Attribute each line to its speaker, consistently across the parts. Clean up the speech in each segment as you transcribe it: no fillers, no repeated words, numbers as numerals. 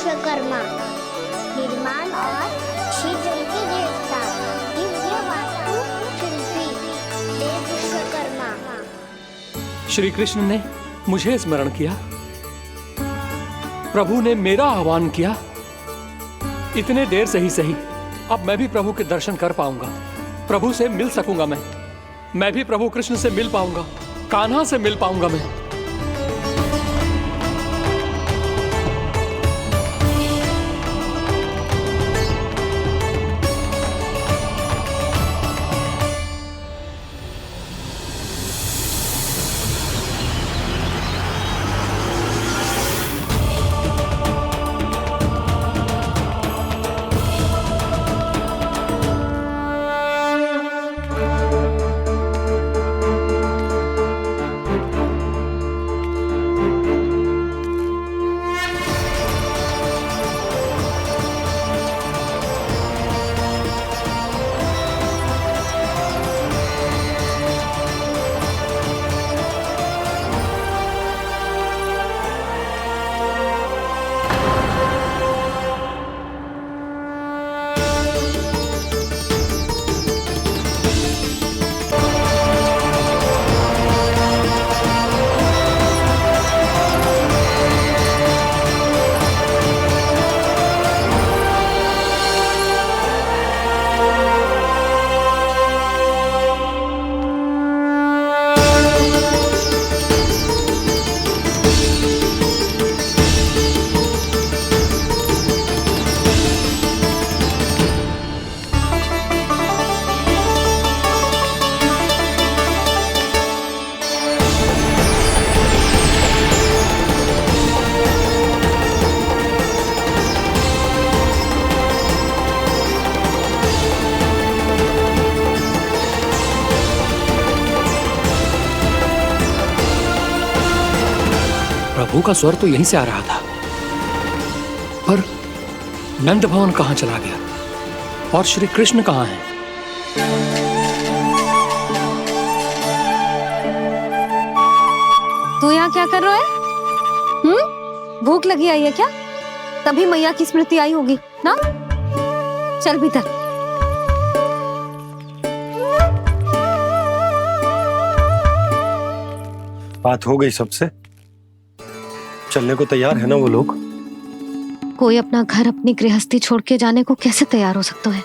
Speaker 1: विश्वकर्मा, निर्माण और शीतल के देवता, दिव्य वास्तु शिल्पी देव विश्वकर्मा।
Speaker 2: श्री कृष्ण ने मुझे स्मरण किया, प्रभु ने मेरा आह्वान किया। इतने देर से ही सही, अब मैं भी प्रभु के दर्शन कर पाऊंगा, प्रभु से मिल सकूंगा। मैं भी प्रभु कृष्ण से मिल पाऊंगा, कान्हा से मिल पाऊंगा मैं। प्रभु का स्वर तो यहीं से आ रहा था, पर नंद भवन कहां चला गया और श्री कृष्ण कहां हैं?
Speaker 3: तू यहाँ क्या कर रहा है? भूख लगी आई है क्या? तभी मैया की स्मृति आई होगी ना? चल भीतर।
Speaker 4: बात हो गई सबसे? चलने को तैयार है ना वो लोग?
Speaker 3: कोई अपना घर, अपनी गृहस्थी छोड़ के जाने को कैसे तैयार हो सकता है?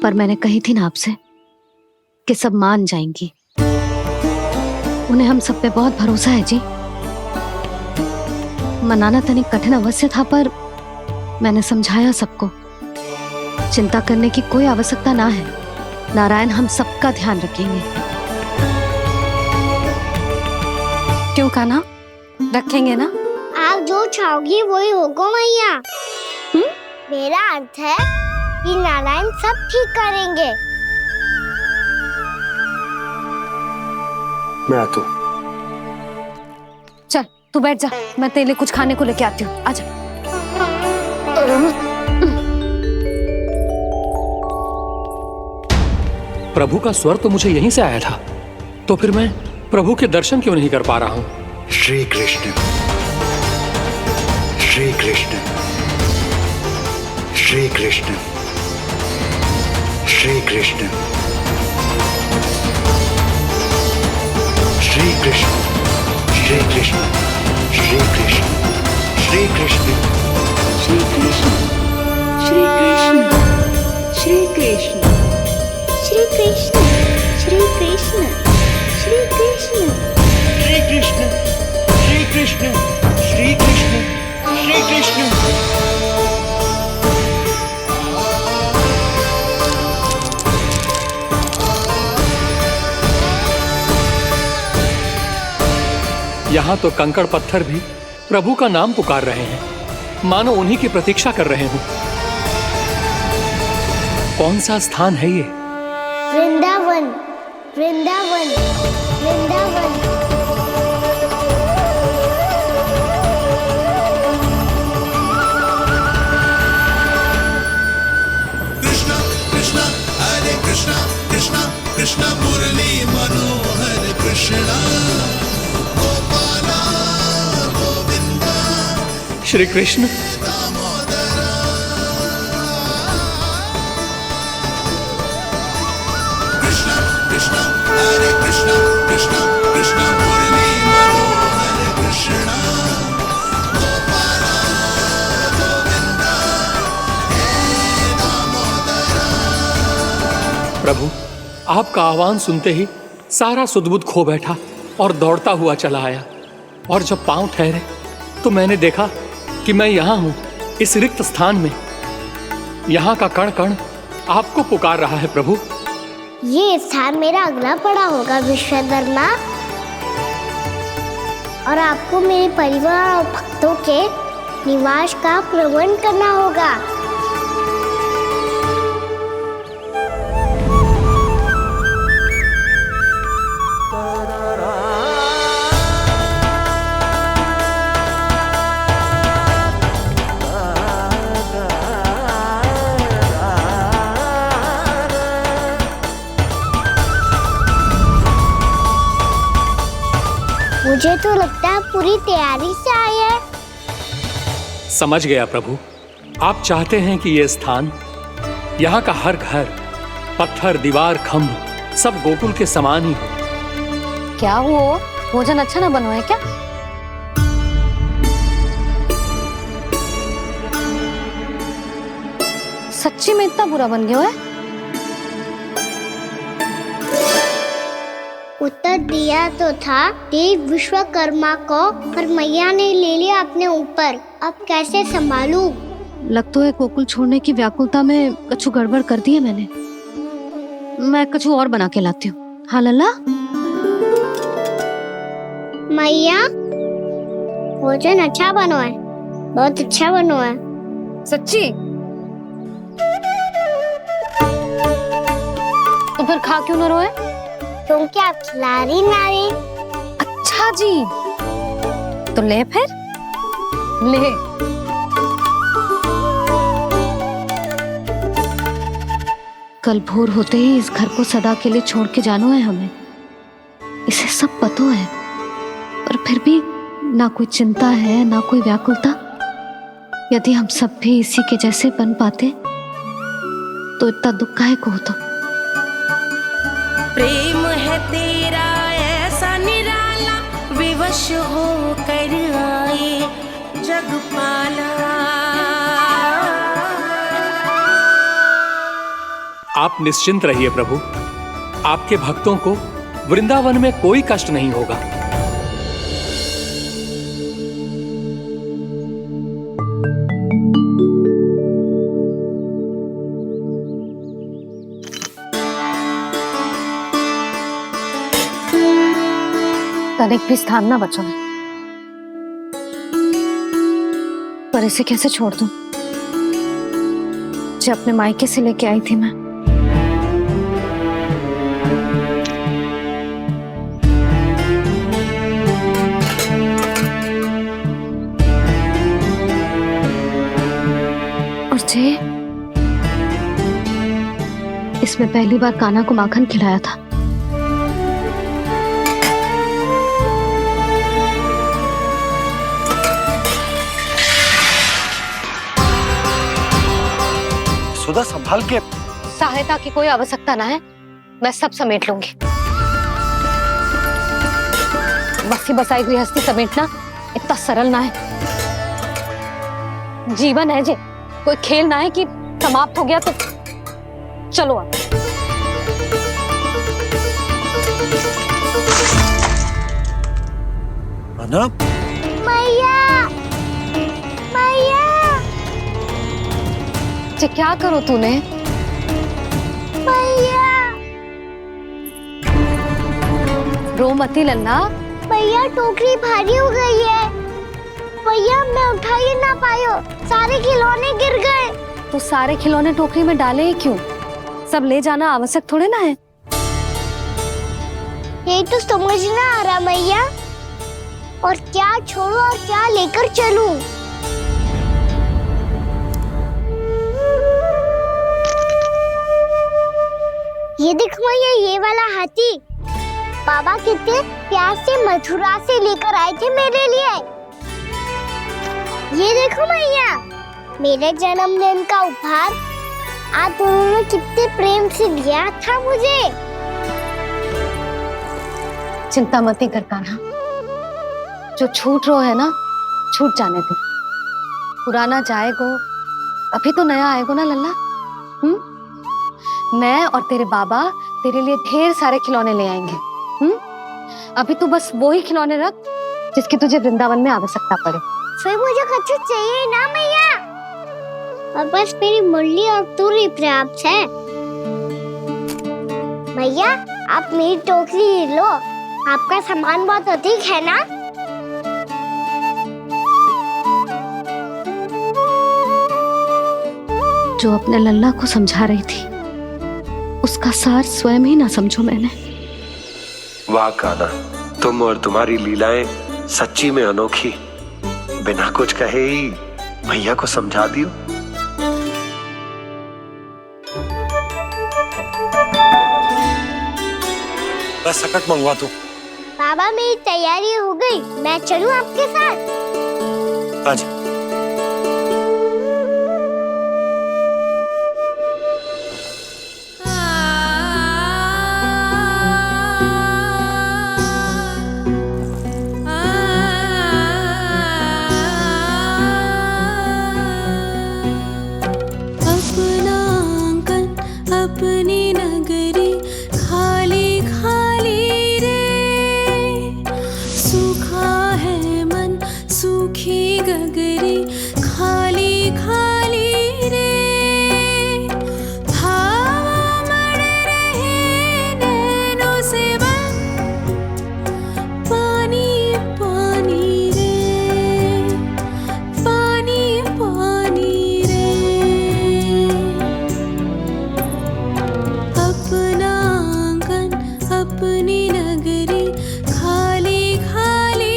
Speaker 3: पर मैंने कही थी ना आपसे कि सब मान जाएंगी। उन्हें हम सब पे बहुत भरोसा है जी। मनाना तनिक कठिन अवश्य था, पर मैंने समझाया सबको। चिंता करने की कोई आवश्यकता ना है, नारायण हम सबका ध्यान रखेंगे। क्यों कान्हा, रखेंगे ना?
Speaker 1: आप जो चाहोगी वही होगा मैया। मेरा अर्थ है कि नारायण सब ठीक करेंगे।
Speaker 4: मैं आता हूँ।
Speaker 3: चल तू बैठ जा, मैं तेरे लिए कुछ खाने को लेके आती हूँ। आजा।
Speaker 2: प्रभु का स्वर तो मुझे यहीं से आया था, तो फिर मैं प्रभु के दर्शन क्यों नहीं कर पा रहा हूँ?
Speaker 5: श्री कृष्ण, श्री कृष्ण, श्री कृष्ण, श्री कृष्ण, श्री कृष्ण, श्री कृष्ण, श्री कृष्ण, श्री कृष्ण,
Speaker 6: श्री कृष्ण, श्री कृष्ण, श्री कृष्ण,
Speaker 1: श्री कृष्ण, श्री कृष्ण, श्री कृष्ण,
Speaker 5: श्री कृष्ण, श्री कृष्ण, श्री कृष्ण, श्री कृष्ण।
Speaker 2: यहाँ तो कंकड़ पत्थर भी प्रभु का नाम पुकार रहे हैं, मानो उन्हीं की प्रतीक्षा कर रहे हों। कौन सा स्थान है ये?
Speaker 1: वृंदावन, वृंदावन, वृंदावन।
Speaker 7: कृष्णा कृष्णा हरे कृष्णा, कृष्णा कृष्णा मुरली मनोहर कृष्णा, गोपाला गोविंदा
Speaker 2: श्री कृष्ण।
Speaker 7: कृष्ण कृष्ण हरे कृष्ण कृष्ण कृष्ण मुरली मनोहर कृष्ण गोपाल गोविंद हे दामोदर।
Speaker 2: प्रभु, आपका आह्वान सुनते ही सारा सुध-बुध खो बैठा और दौड़ता हुआ चला आया। और जब पांव ठहरे तो मैंने देखा कि मैं यहाँ हूँ, इस रिक्त स्थान में। यहाँ का कण कण आपको पुकार रहा है प्रभु।
Speaker 1: ये स्थान मेरा अगला पड़ा होगा विश्वकर्मा, और आपको मेरे परिवार और भक्तों के निवास का प्रबंध करना होगा। मुझे तो लगता है पूरी तैयारी से आए हैं।
Speaker 2: समझ गया प्रभु, आप चाहते हैं कि यह स्थान, यहाँ का हर घर, पत्थर, दीवार, खम्भ सब गोकुल के समान ही हो।
Speaker 3: क्या हुआ? भोजन अच्छा ना बनो है क्या? सच्ची में इतना बुरा बन गया है?
Speaker 1: उत्तर दिया तो था देव विश्वकर्मा को, पर मैया ने ले लिया अपने ऊपर। अब कैसे संभालूं?
Speaker 3: लगता है गोकुल छोड़ने की व्याकुलता में कछु गड़बड़ कर दी है मैंने। मैं कछु और बना के लाती हूँ। हाँ लल्ला?
Speaker 1: मैया, भोजन अच्छा बनो है, बहुत अच्छा बनो है।
Speaker 3: सच्ची? तो फिर खा क्यों न रोए?
Speaker 1: तुम क्या खिला रही नारी?
Speaker 3: अच्छा जी, तो ले फिर ले। कल भोर होते ही इस घर को सदा के लिए छोड़ के जाना है हमें। इसे सब पता है, पर फिर भी ना कोई चिंता है ना कोई व्याकुलता। यदि हम सब भी इसी के जैसे बन पाते तो इतना दुख काहे को होता।
Speaker 8: प्रेम है तेरा ऐसा निराला, विवश हो कर आए जगपाला।
Speaker 2: आप निश्चिंत रहिए प्रभु, आपके भक्तों को वृंदावन में कोई कष्ट नहीं होगा।
Speaker 3: तनिक भी स्थान ना बचो है, पर इसे कैसे छोड़ दूं जो अपने मायके से लेके आई थी मैं। और जे इसमें पहली बार कान्हा को माखन खिलाया था।
Speaker 4: सुधा संभाल के।
Speaker 3: सहायता की कोई आवश्यकता ना है, मैं सब समेट लूंगी। बसी बसाई गृहस्थी समेटना इतना सरल ना है। जीवन है जे, कोई खेल ना है कि समाप्त हो गया तो चलो आप।
Speaker 4: अना?
Speaker 1: मैया, मैया,
Speaker 3: जे क्या करो तूने?
Speaker 1: मैया,
Speaker 3: रो मती लल्ला।
Speaker 1: भैया टोकरी भारी हो गई है। भैया मैं उठा ही ना पायो, सारे खिलौने गिर गए।
Speaker 3: तो सारे खिलौने टोकरी में डाले ही क्यों? सब ले जाना आवश्यक थोड़े ना है।
Speaker 1: यही तो समझ ना आ रहा मैया, और क्या छोड़ू और क्या लेकर चलूं? ये देख मैया, ये वाला हाथी बाबा कितने प्यार से मथुरा से लेकर आए थे मेरे लिए। ये देखो मैया, मेरे जन्मदिन का उपहार आप उन्होंने कितने प्रेम से दिया था मुझे।
Speaker 3: चिंता मत कर कान्हा, जो छूट रो है ना छूट जाने दे। पुराना जाएगो, अभी तो नया आएगो ना लल्ला। मैं और तेरे बाबा तेरे लिए ढेर सारे खिलौने ले आएंगे। अभी तू बस वो ही खिलौने रख जिसकी तुझे वृंदावन में आवश्यकता पड़े।
Speaker 1: फिर मुझे कुछ चाहिए ना मैया, और बस मेरी मुरली और तुरी पर्याप्त है। भैया आप मेरी टोकरी लो, आपका सामान बहुत अधिक है ना।
Speaker 3: जो अपने लल्ला को समझा रही थी उसका सार स्वयं ही ना समझो मैंने।
Speaker 5: वाह कान्हा, तुम और तुम्हारी लीलाएं सच्ची में अनोखी। बिना कुछ कहे ही भैया को समझा दियो।
Speaker 4: बस सकट मंगवा तू।
Speaker 1: बाबा मेरी तैयारी हो गई, मैं चलूं आपके साथ।
Speaker 4: आज
Speaker 8: अपना आंगन अपनी नगरी खाली खाली रे, सूखा है मन सूखी गगरी खाली खाली रे, हवा मर रहे नैनों से बन पानी पानी रे, पानी पानी रे। अपना आंगन अपनी नगरी खाली खाली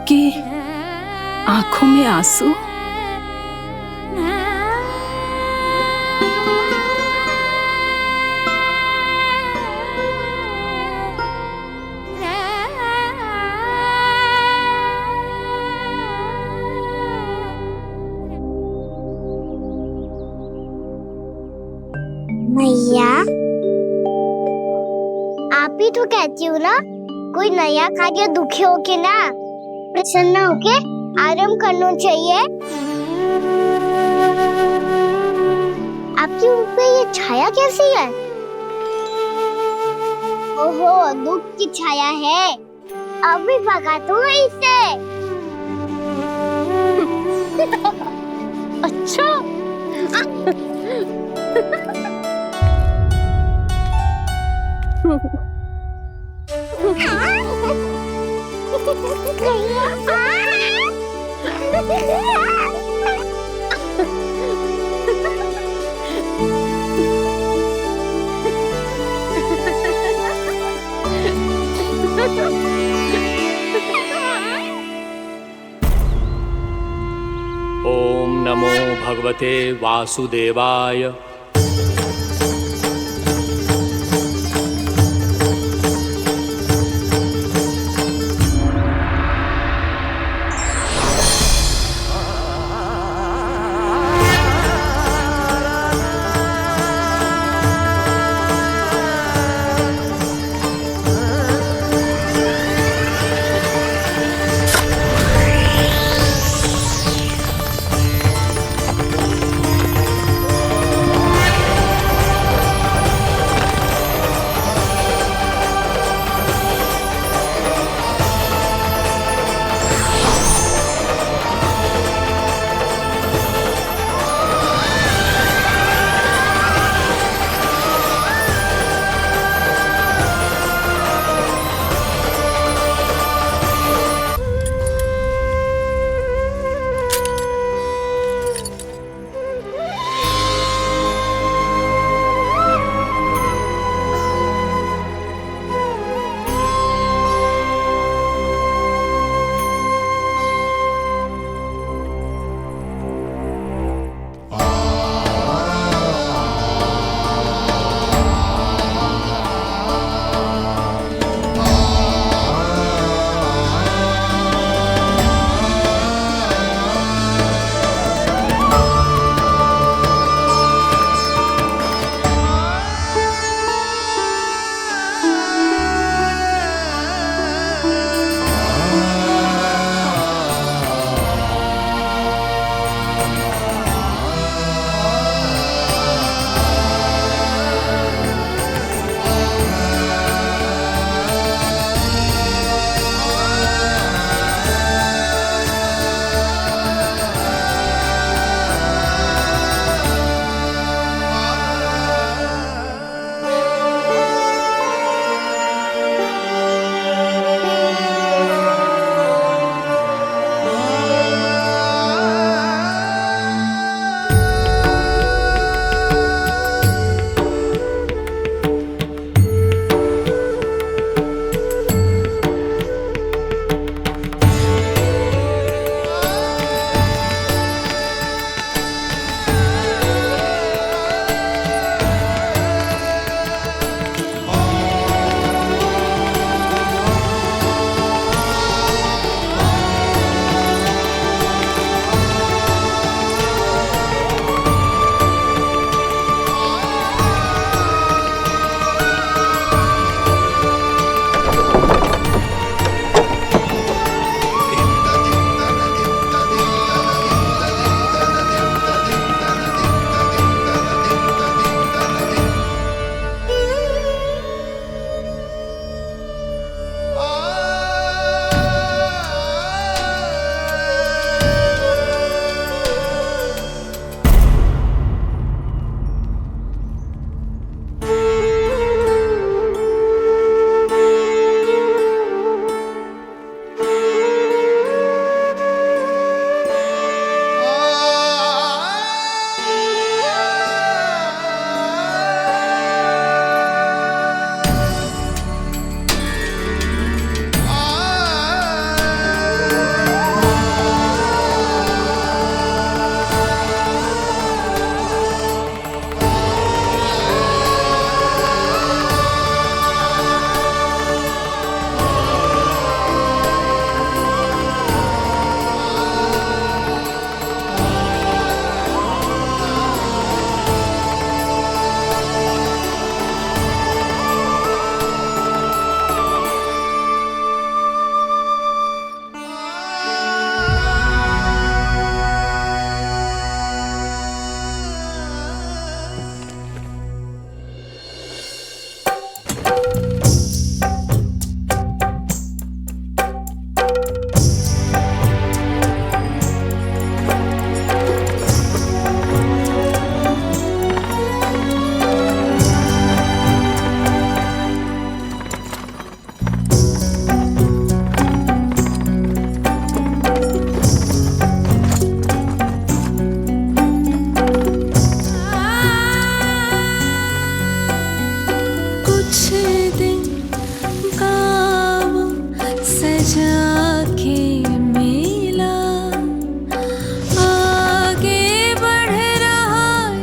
Speaker 6: आपकी आंखों में आंसू?
Speaker 1: मैया, आप ही तो कहती हो ना, कोई नया खा के दुखी होके ना, प्रसन्न होके आराम करना चाहिए। आपकी मुंह पे ये छाया कैसी है? ओहो, दुख की छाया है। अभी भगा दो इसे।
Speaker 3: अच्छा।
Speaker 2: ओम नमो भगवते वासुदेवाय।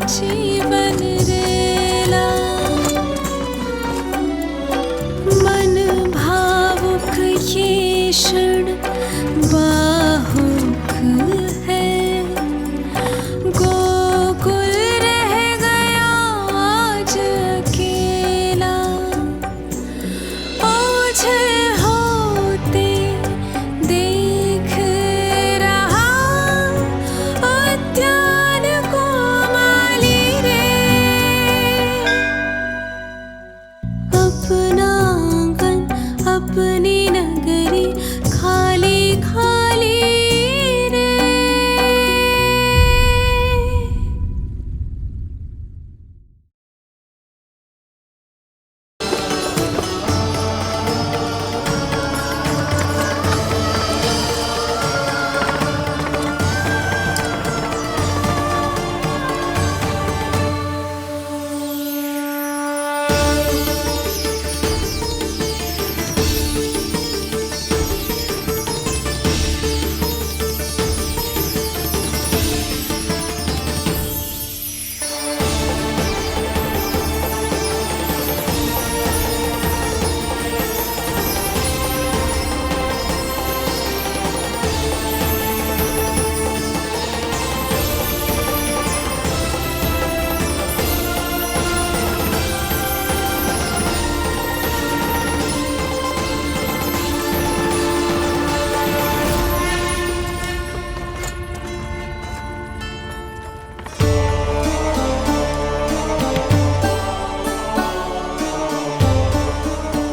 Speaker 8: जीवन रेला मन भावुक ये क्षण बाहुक है गोकुल रह गया आज अकेला ओझल होते देख रहा उद्यान को माली रे अपना आंगन अपनी नगरी खाली खाली रे।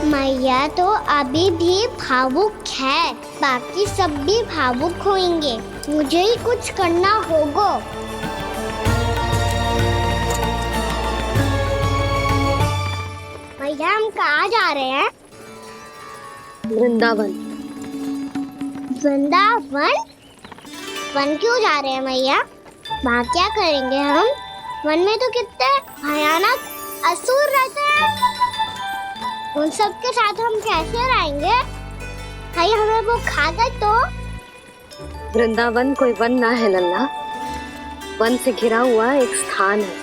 Speaker 1: मैया तो अभी भी भावुक है, बाकी सब भी भावुक होंगे। मुझे ही कुछ करना होगा। भैया हम कहाँ जा रहे हैं?
Speaker 3: वृंदावन।
Speaker 1: वृंदावन? वन क्यों जा रहे हैं मैया? वहाँ क्या करेंगे हम? वन में तो कितने भयानक असुर रहते हैं। उन सब के साथ हम कैसे रहेंगे? भाई हमें वो खा गए तो?
Speaker 3: वृंदावन कोई वन ना है लल्ला, वन से घिरा हुआ एक स्थान है।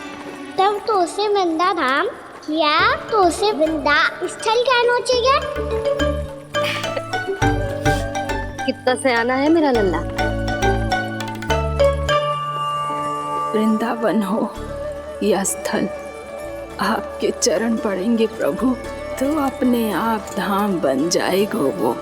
Speaker 1: तब तो उसे वृंदा धाम क्या तो उसे वृंदा स्थल कहना चाहिए।
Speaker 3: कितना सयाना है मेरा लल्ला।
Speaker 6: वृंदावन हो या स्थल, आपके चरण पड़ेंगे प्रभु तो अपने आप धाम बन जाएगा वो।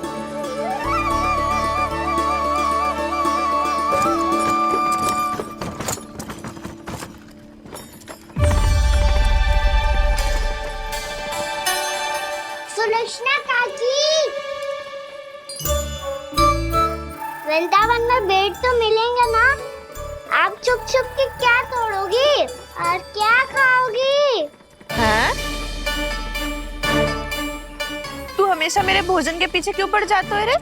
Speaker 1: सुलक्षणा काकी, वृंदावन में बेट तो मिलेंगे ना? आप छुप छुप के क्या तोड़ोगी और क्या खाओगी?
Speaker 9: हाँ? तू हमेशा मेरे भोजन के पीछे क्यों पड़ जाता है रे?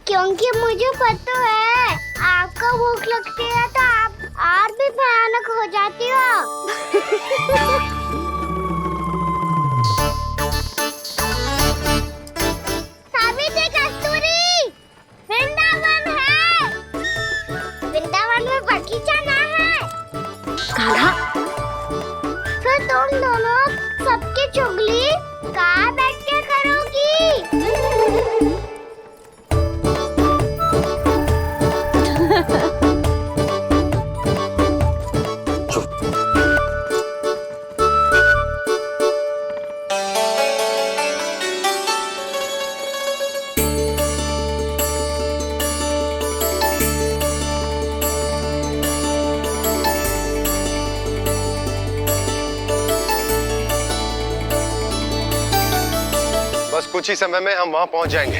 Speaker 1: क्योंकि मुझे पता है आपको भूख लगती है तो आप और भी भयानक हो जाती हो। सावित्री कस्तूरी, वृंदावन है। वृंदावन में बगीचा ना है।
Speaker 3: कान्हा,
Speaker 1: फिर तुम दोनों सबकी चुगली कहाँ बैठ के करोगी?
Speaker 4: बस कुछ ही समय में हम वहां पहुंच जाएंगे।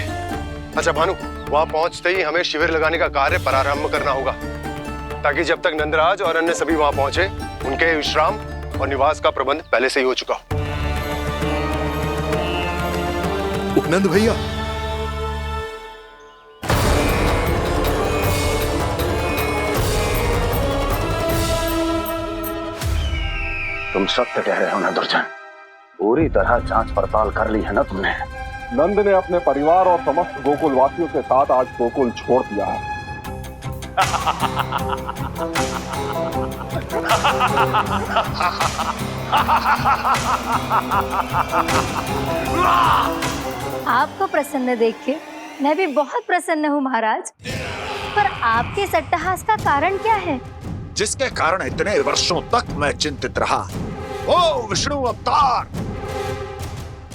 Speaker 4: अच्छा भानु, वहां पहुंचते ही हमें शिविर लगाने का कार्य प्रारंभ करना होगा, ताकि जब तक नंदराज और अन्य सभी वहां पहुंचे उनके विश्राम और निवास का प्रबंध पहले से ही हो चुका हो।
Speaker 7: उपनंद भैया,
Speaker 10: तुम सत्य कह रहे हो ना दुर्जन, पूरी तरह जांच पड़ताल कर ली है ना तुमने?
Speaker 11: नंद ने अपने परिवार और समस्त गोकुल वासियों के साथ आज गोकुल छोड़ दिया है। आपको प्रसन्न देख के मैं भी बहुत प्रसन्न हूँ महाराज। पर आपके इस अट्टहास का कारण क्या है?
Speaker 10: जिसके कारण इतने वर्षों तक मैं चिंतित रहा। ओ विष्णु अवतार!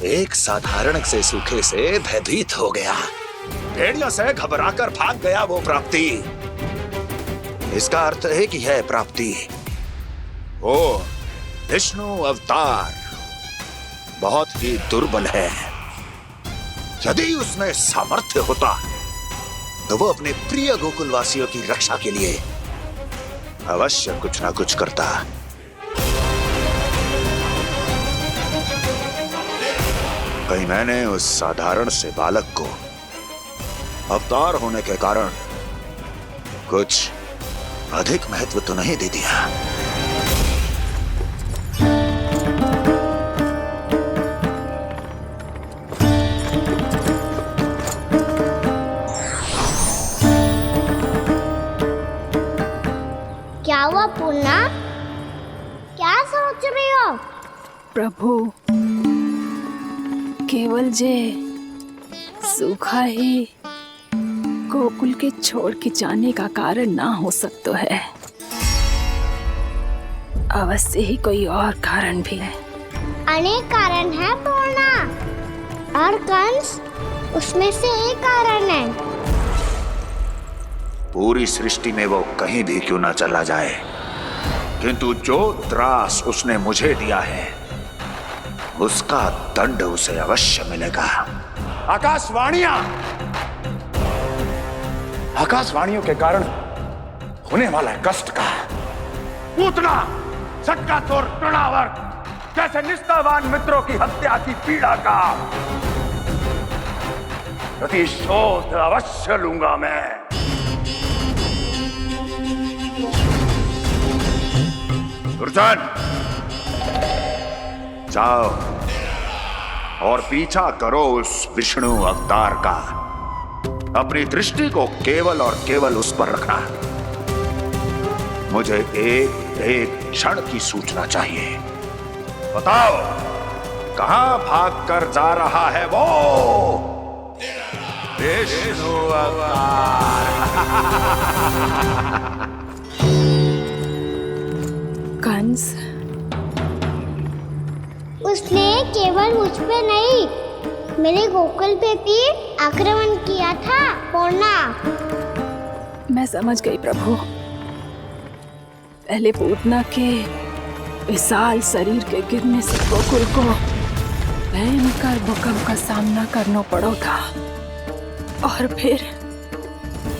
Speaker 10: एक साधारण से सूखे से भयभीत हो गया, भेड़ियों से घबराकर भाग गया वो प्राप्ति। इसका अर्थ है कि यह प्राप्ति ओ विष्णु अवतार बहुत ही दुर्बल है। यदि उसमें सामर्थ्य होता तो वो अपने प्रिय गोकुलवासियों की रक्षा के लिए अवश्य कुछ ना कुछ करता। कहीं मैंने उस साधारण से बालक को अवतार होने के कारण कुछ अधिक महत्व तो नहीं दे दिया।
Speaker 1: क्या हुआ पूर्णा? क्या सोच रही हो?
Speaker 6: प्रभु, केवल जे सूखा ही गोकुल के छोड़ के जाने का कारण ना हो सकता है। अवश्य ही कोई और कारण भी है।
Speaker 1: अनेक कारण है पूर्णा, और कंस उसमें से एक कारण है।
Speaker 10: पूरी सृष्टि में वो कहीं भी क्यों ना चला जाए, किंतु जो त्रास उसने मुझे दिया है उसका दंड उसे अवश्य मिलेगा। आकाशवाणियों के कारण होने वाला कष्ट का, पूतना, सटका चोर, तृणावर जैसे निष्ठावान मित्रों की हत्या की पीड़ा का प्रतिशोध अवश्य लूंगा मैं। दुर्जन, जाओ और पीछा करो उस विष्णु अवतार का। अपनी दृष्टि को केवल और केवल उस पर रखना। मुझे एक एक क्षण की सूचना चाहिए। बताओ, कहां भागकर जा रहा है वो विष्णु अवतार?
Speaker 6: कंस,
Speaker 1: उसने केवल मुझ पे नहीं, मेरे गोकुल पे भी आक्रमण किया था पूर्णा।
Speaker 6: मैं समझ गई प्रभु। पहले पूतना के विशाल शरीर के गिरने से गोकुल को भयंकर भूकंप का सामना करना पड़ा था, और फिर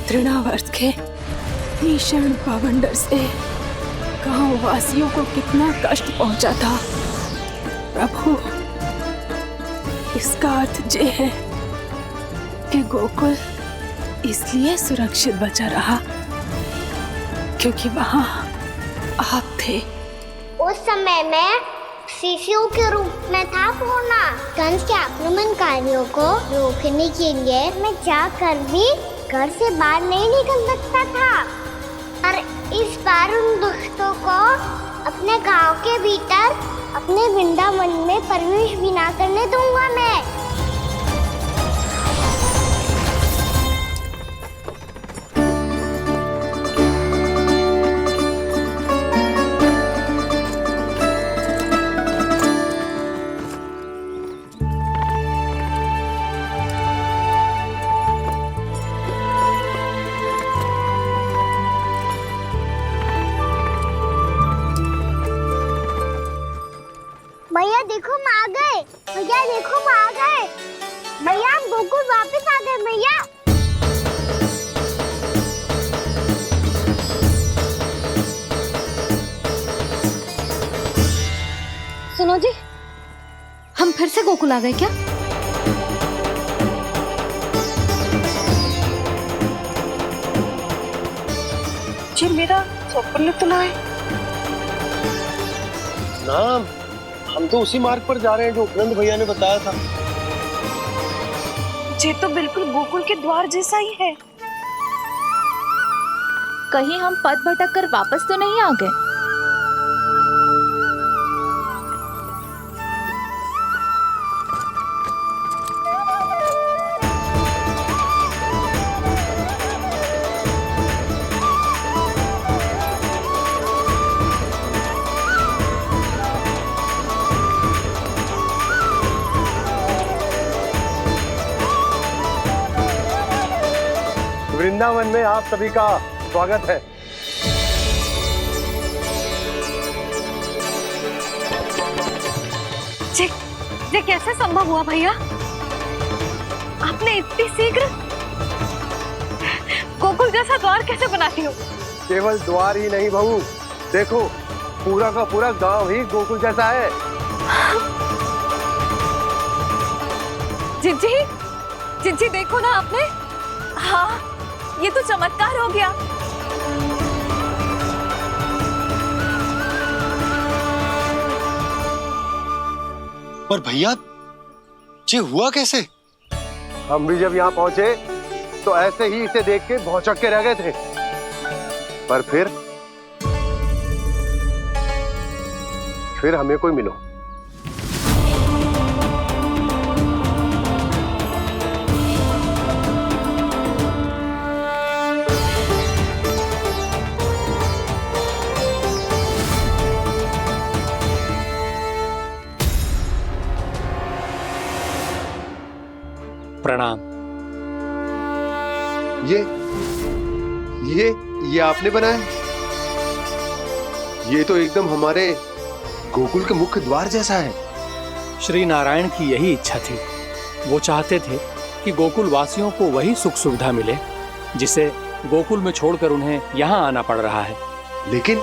Speaker 6: तृणावर्त के भीषण पावंडर से गांव वासियों को कितना कष्ट पहुंचा था। प्रभु, इसका अर्थ ये है कि गोकुल इसलिए सुरक्षित बचा रहा क्योंकि वहां आप थे।
Speaker 1: उस समय मैं शिशु के रूप में था पूर्णा। कंस के आक्रमणकारियों को रोकने के लिए मैं जाकर भी घर से बाहर नहीं निकल सकता था, और इस बार उन दुष्टों को अपने गांव के भीतर, अपने वृंदावन में प्रवेश भी ना करने दूंगा मैं। भैया देखो हम आ गए, भैया देखो हम आ गए, भैया हम गोकुल वापस आ गए भैया।
Speaker 3: सुनो जी, हम फिर से गोकुल आ गए क्या?
Speaker 9: जी मेरा स्वप्न तो ना है।
Speaker 4: ना, हम तो उसी मार्ग पर जा रहे हैं जो उपनंद भैया ने बताया था।
Speaker 9: ये तो बिल्कुल गोकुल के द्वार जैसा ही है। कहीं हम पथ भटक कर वापस तो नहीं आ गए?
Speaker 4: वृंदावन में आप सभी का स्वागत है।
Speaker 3: ये कैसे संभव हुआ भैया? आपने इतनी शीघ्र गोकुल जैसा द्वार कैसे बनाती हो?
Speaker 4: केवल द्वार ही नहीं बहू, देखो पूरा का पूरा गांव ही गोकुल जैसा है।
Speaker 3: जिज्जी, जिज्जी देखो ना आपने।
Speaker 9: हाँ, ये तो चमत्कार हो गया।
Speaker 12: पर भैया ये हुआ कैसे?
Speaker 4: हम भी जब यहाँ पहुंचे तो ऐसे ही इसे देख के भौचक के रह गए थे, पर फिर हमें कोई मिलो।
Speaker 2: प्रणाम।
Speaker 4: ये आपने बनाया? ये तो एकदम हमारे गोकुल के मुख्य द्वार जैसा है।
Speaker 2: श्री नारायण की यही इच्छा थी। वो चाहते थे कि गोकुल वासियों को वही सुख सुविधा मिले जिसे गोकुल में छोड़कर उन्हें यहाँ आना पड़ रहा है।
Speaker 4: लेकिन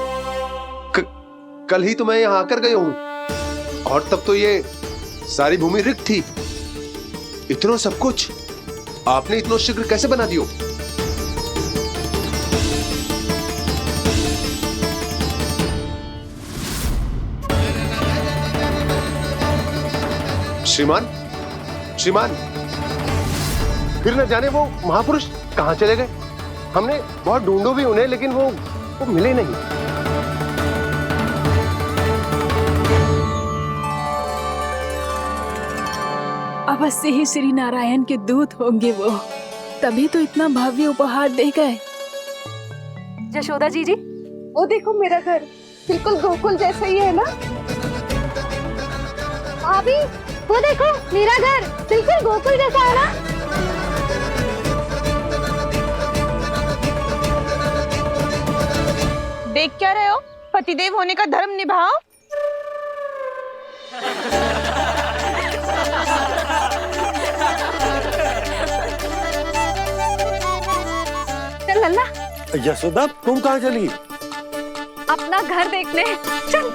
Speaker 4: कल ही तो मैं यहाँ आकर गया हूँ और तब तो ये सारी भूमि रिक्त थी। इतना सब कुछ आपने इतना शीघ्र कैसे बना दियो? श्रीमान, फिर न जाने वो महापुरुष कहां चले गए। हमने बहुत ढूंढो भी उन्हें, लेकिन वो मिले नहीं।
Speaker 6: अवश्य ही श्री नारायण के दूत होंगे वो, तभी तो इतना भव्य उपहार दे गए।
Speaker 3: यशोदा जी,
Speaker 9: वो देखो मेरा घर बिल्कुल गोकुल जैसा ही है ना?
Speaker 1: भाभी, वो देखो मेरा घर बिल्कुल गोकुल जैसा है ना?
Speaker 9: देख क्या रहे हो? पतिदेव होने का धर्म निभाओ।
Speaker 3: चल लल्ला,
Speaker 12: यशोदा तुम कहाँ चली?
Speaker 3: अपना घर देखने चल।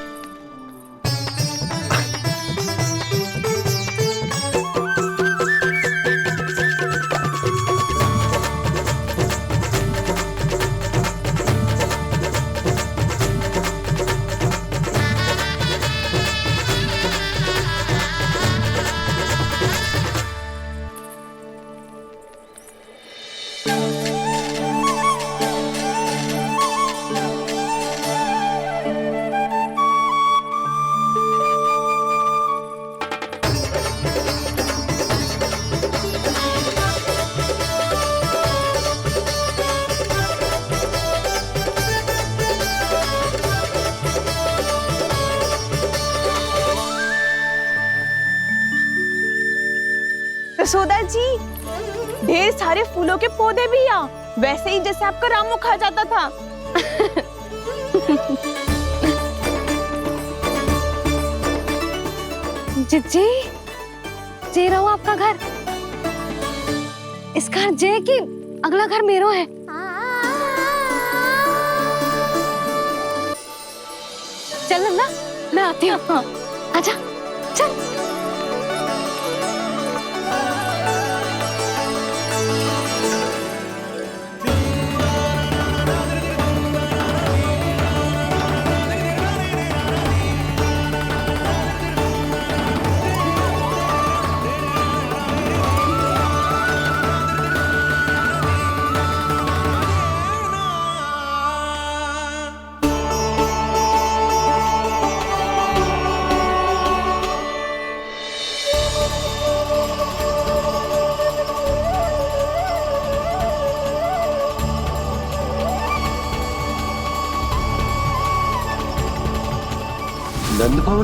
Speaker 9: यशोदा जी, ढेर सारे फूलों के पौधे भी यहाँ, वैसे ही जैसे आपका रामू खा जाता था।
Speaker 3: जिज्जी, जे रहो आपका घर। इस घर जे की अगला घर मेरो है। चल लल्ला, मैं आती हूँ। आजा, चल।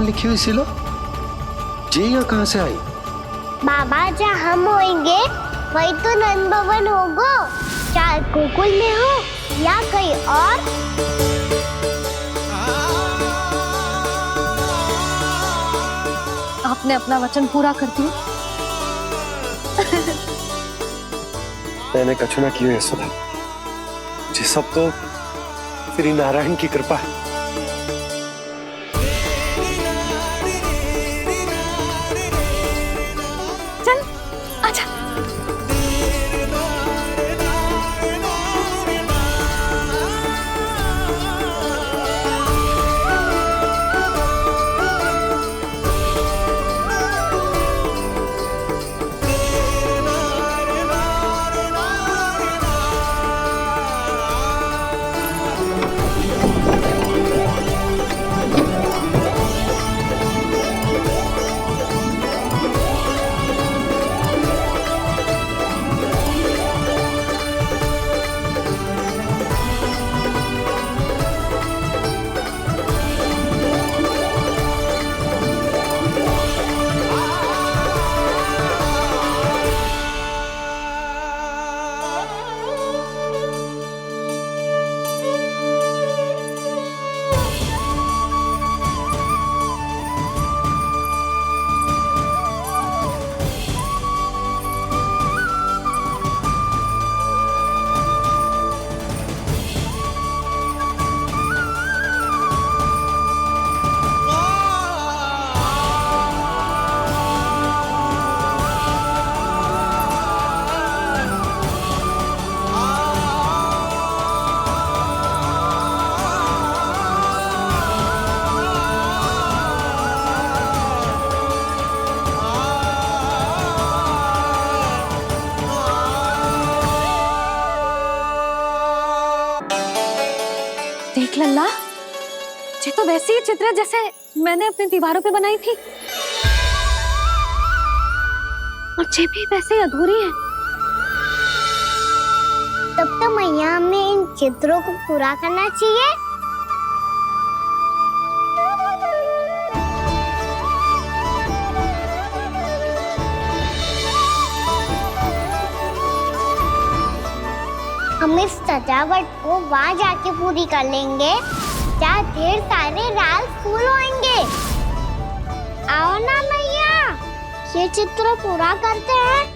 Speaker 12: कौन लिखी हुई सिलो? ये यहाँ कहाँ से आई?
Speaker 1: बाबा जहाँ हम होंगे वही तो नंद भवन होगा, चाहे गोकुल में हो या कहीं और।
Speaker 3: आपने अपना वचन पूरा कर दिया।
Speaker 12: मैंने कछु ना किया यशोदा, ये सब तो श्री नारायण की कृपा है।
Speaker 3: चल आजा। देख लल्ला, ये तो वैसी ही चित्र है जैसे मैंने अपने दीवारों पे बनाई थी, और ये भी वैसे ही अधूरी है।
Speaker 1: तब तो मैया हमें इन चित्रों को पूरा करना चाहिए। हम इस सजावट को वहाँ जाके पूरी कर लेंगे जहाँ ढेर सारे लाल फूल होंगे। आओ ना मैया, ये चित्र पूरा करते हैं।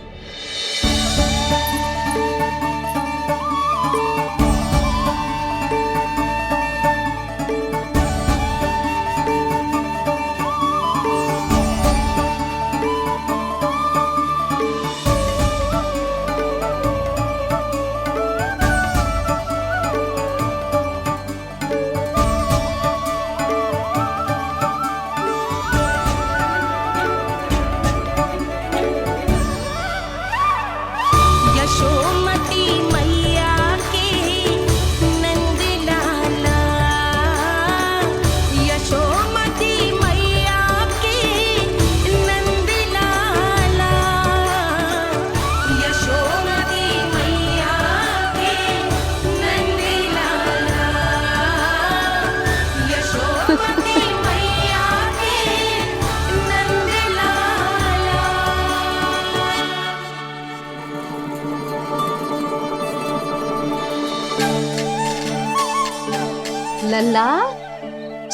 Speaker 3: लल्ला,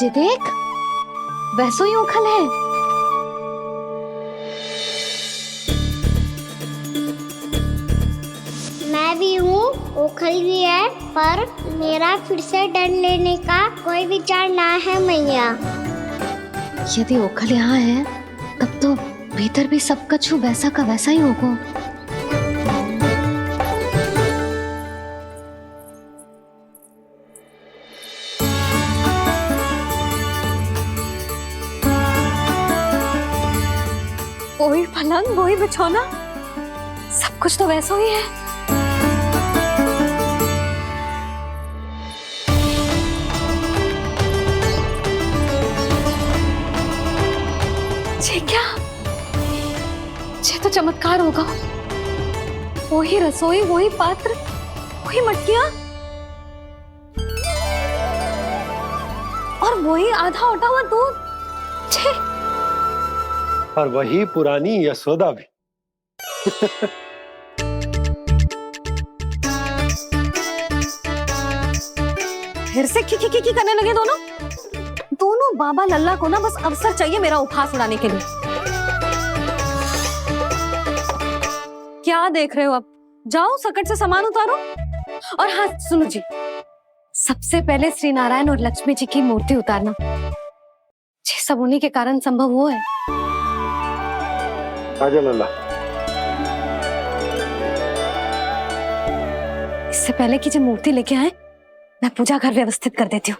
Speaker 3: ये देख, वैसो ही उखल है।
Speaker 1: मैं भी हूँ, उखल भी है, पर मेरा फिर से डर लेने का कोई विचार ना है मैया।
Speaker 3: यदि ओखल यहाँ है, तब तो भीतर भी सब कछु वैसा का वैसा ही होगा। वही पलंग, वही बिछौना, सब कुछ तो वैसा ही है। ये क्या? ये तो चमत्कार होगा। वही रसोई, वही पात्र, वही मटकियां, और वही आधा उटा हुआ दूध। मुझे?
Speaker 12: और वही पुरानी यशोदा भी।
Speaker 3: फिर से खी करने लगे दोनों। दोनों बाबा लल्ला को ना बस अवसर चाहिए मेरा उपहास उड़ाने के लिए। क्या देख रहे हो? अब जाओ सकट से सामान उतारो। और हाँ सुनो जी, सबसे पहले श्री नारायण और लक्ष्मी जी की मूर्ति उतारना। ये सब उन्हीं के कारण संभव हुआ है।
Speaker 12: आजा लल्ला।
Speaker 3: इससे पहले कि जो मूर्ति लेके आए, मैं पूजा घर व्यवस्थित कर देती हूँ।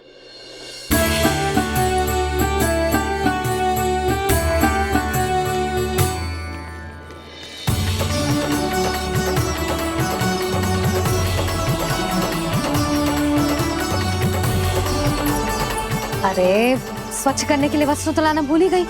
Speaker 3: अरे स्वच्छ करने के लिए वस्त्र तो लाना भूल ही गई।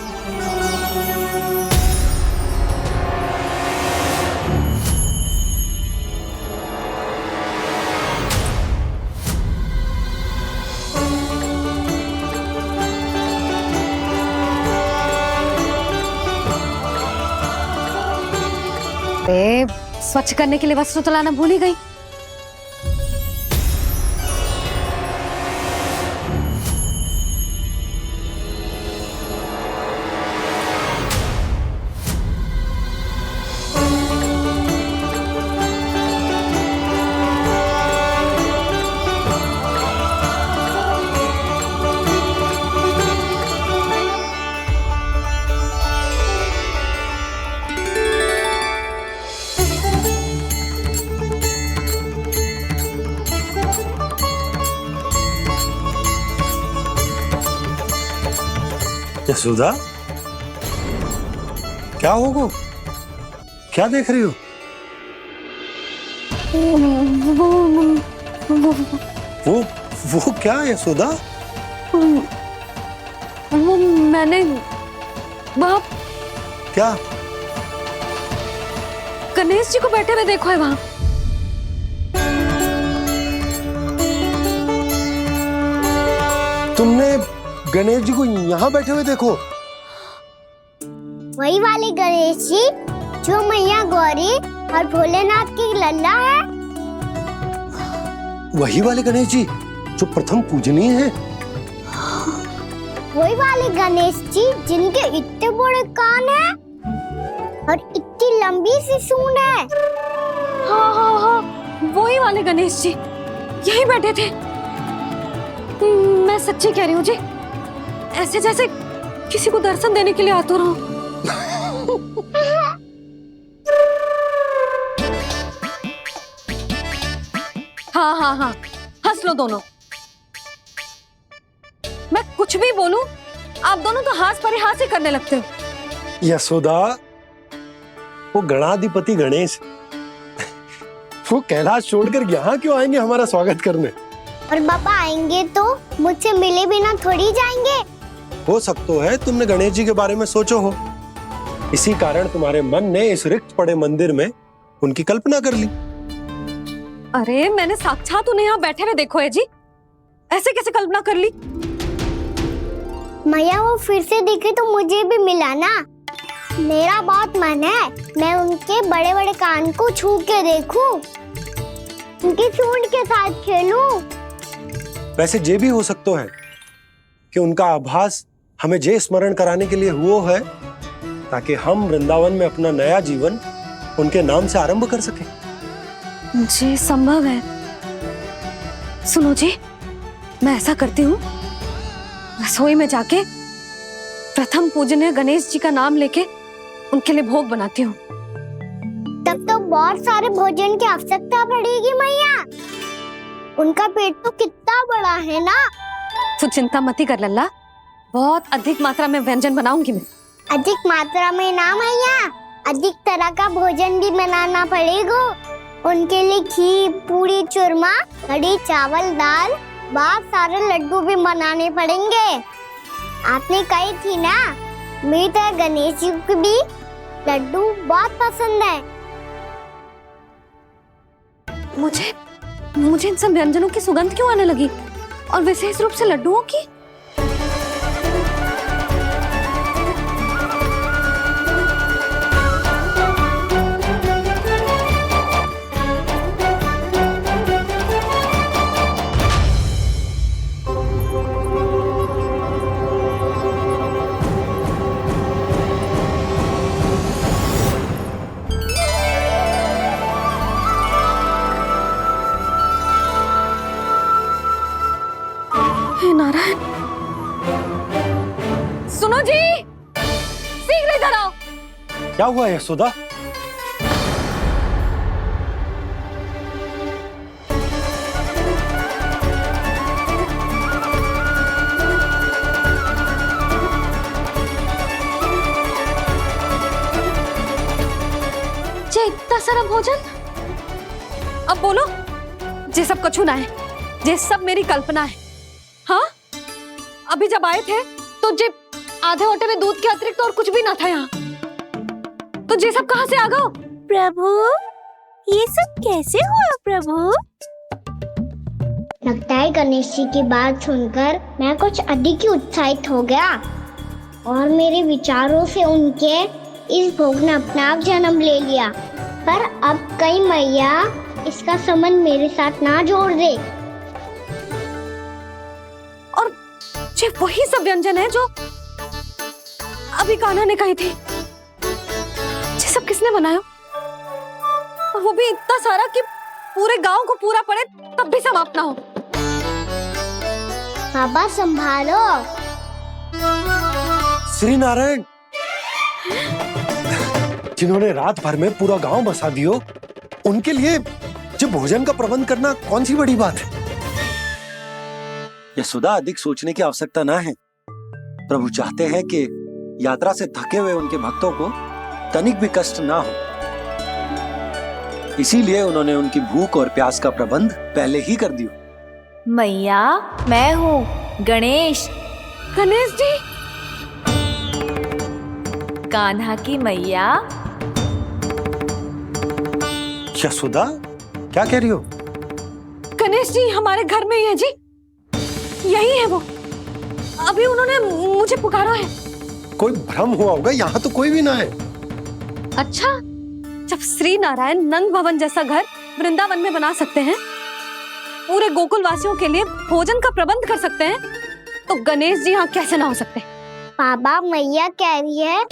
Speaker 3: स्वच्छ करने के लिए वस्त्र तो लाना भूल ही गई।
Speaker 12: यशोदा, क्या होगा? क्या देख रही हो? वो क्या यशोदा?
Speaker 3: वो मैंने वहाँ
Speaker 12: क्या?
Speaker 3: गणेश जी को बैठे हुए देखो है वहाँ।
Speaker 12: तुमने गणेश जी को यहाँ बैठे हुए देखो?
Speaker 1: वही वाले गणेश जी जो मैया गौरी और भोलेनाथ की लल्ला है।
Speaker 12: वही वाले गणेश जी जो प्रथम पूजनीय हैं।
Speaker 1: वही वाले गणेश जी जिनके इतने बड़े कान हैं और इतनी लंबी सी सूंड है।
Speaker 3: हाँ, वही वाले गणेश जी यही बैठे थे। मैं सच्ची कह रही हूँ जी, ऐसे जैसे किसी को दर्शन देने के लिए आतुर हूँ। हाँ, हंस लो दोनों। मैं कुछ भी बोलूं, आप दोनों तो हास परिहास ही करने लगते हो।
Speaker 12: यशोदा, वो गणाधिपति गणेश वो कैलाश छोड़कर यहाँ क्यों आएंगे हमारा स्वागत करने?
Speaker 1: और पापा आएंगे तो मुझसे मिले बिना थोड़ी जाएंगे।
Speaker 12: हो सकता है तुमने गणेश जी के बारे में सोचो हो, इसी कारण तुम्हारे मन ने इस रिक्त पड़े मंदिर में उनकी कल्पना कर ली।
Speaker 3: अरे मैंने साक्षात उन्हें यहाँ बैठे हुए देखो है जी, ऐसे कैसे कल्पना कर ली?
Speaker 1: मैया वो फिर से दिखे तो मुझे भी मिला ना। मेरा बहुत मन है मैं उनके बड़े बड़े कान को छू के देखूं, उनकी सूंड के साथ खेलूं।
Speaker 12: वैसे ये भी हो सकता है कि उनका आभास हमें जे स्मरण कराने के लिए हुआ है ताकि हम वृंदावन में अपना नया जीवन उनके नाम से आरंभ कर सकें।
Speaker 3: जी संभव है। सुनो जी, मैं ऐसा करती हूँ, रसोई में जाके प्रथम पूजनीय गणेश जी का नाम लेके उनके लिए भोग बनाती हूँ।
Speaker 1: तब तो बहुत सारे भोजन की आवश्यकता पड़ेगी मैया। उनका पेट तो कितना बड़ा है ना।
Speaker 3: तू चिंता मत कर लल्ला, बहुत अधिक मात्रा में व्यंजन बनाऊंगी मैं।
Speaker 1: अधिक मात्रा में ना मैया, अधिक तरह का भोजन भी बनाना पड़ेगा। उनके लिए खीर, पूरी, चूरमा, कढ़ी, चावल, दाल, बहुत सारे लड्डू भी बनाने पड़ेंगे। आपने कही थी ना, मेरी तरह गणेश जी को भी लड्डू बहुत पसंद है।
Speaker 3: मुझे इन सब व्यंजनों की सुगंध क्यों आने लगी, और विशेष रूप से लड्डुओं की? जी, शीघ्र इधर आओ।
Speaker 12: क्या हुआ यशोदा?
Speaker 3: इतना सारा भोजन, अब बोलो, ये सब कछु ना है, ये सब मेरी कल्पना है। हाँ, अभी जब आए थे तो जे आधे ओटे में दूध के अतिरिक्त और कुछ भी ना था यहाँ, तो ये सब कहाँ से आ गया?
Speaker 1: प्रभु, ये सब कैसे हुआ प्रभु? लगता है गणेश जी की बात सुनकर मैं कुछ अधिक ही उत्साहित हो गया और मेरे विचारों से उनके इस भोग ने अपना आप जन्म ले लिया। पर अब कहीं मैया इसका संबंध मेरे साथ ना जोड़ दे।
Speaker 3: और ये वही सब व्यंजन है जो अभी कान्हा ने कही थी। ये सब किसने बनाया? और वो भी इतना सारा कि पूरे गांव को पूरा पड़े तब भी समाप्त ना हो।
Speaker 1: बाबा संभालो।
Speaker 12: श्री नारायण, जिन्होंने रात भर में पूरा गांव बसा दियो, उनके लिए जो भोजन का प्रबंध करना कौन सी बड़ी बात है? यशोदा, अधिक सोचने की आवश्यकता ना है। प्रभु चाहते हैं कि यात्रा से थके हुए उनके भक्तों को तनिक भी कष्ट ना हो, इसीलिए उन्होंने उनकी भूख और प्यास का प्रबंध पहले ही कर दिया।
Speaker 11: मैया, मैं हूँ गणेश।
Speaker 3: गणेश जी,
Speaker 11: कान्हा की मैया।
Speaker 12: यशोदा, क्या कह रही हो?
Speaker 3: गणेश जी हमारे घर में ही है जी, यही है वो। अभी उन्होंने मुझे पुकारा है।
Speaker 12: कोई भ्रम हुआ होगा, यहाँ तो कोई भी ना है।
Speaker 3: अच्छा, जब श्री नारायण नंद भवन जैसा घर वृंदावन में बना सकते हैं, पूरे गोकुल वासियों के लिए भोजन का प्रबंध कर सकते हैं, तो गणेश जी यहाँ कैसे ना हो सकते?
Speaker 1: बाबा, मैया कह रही है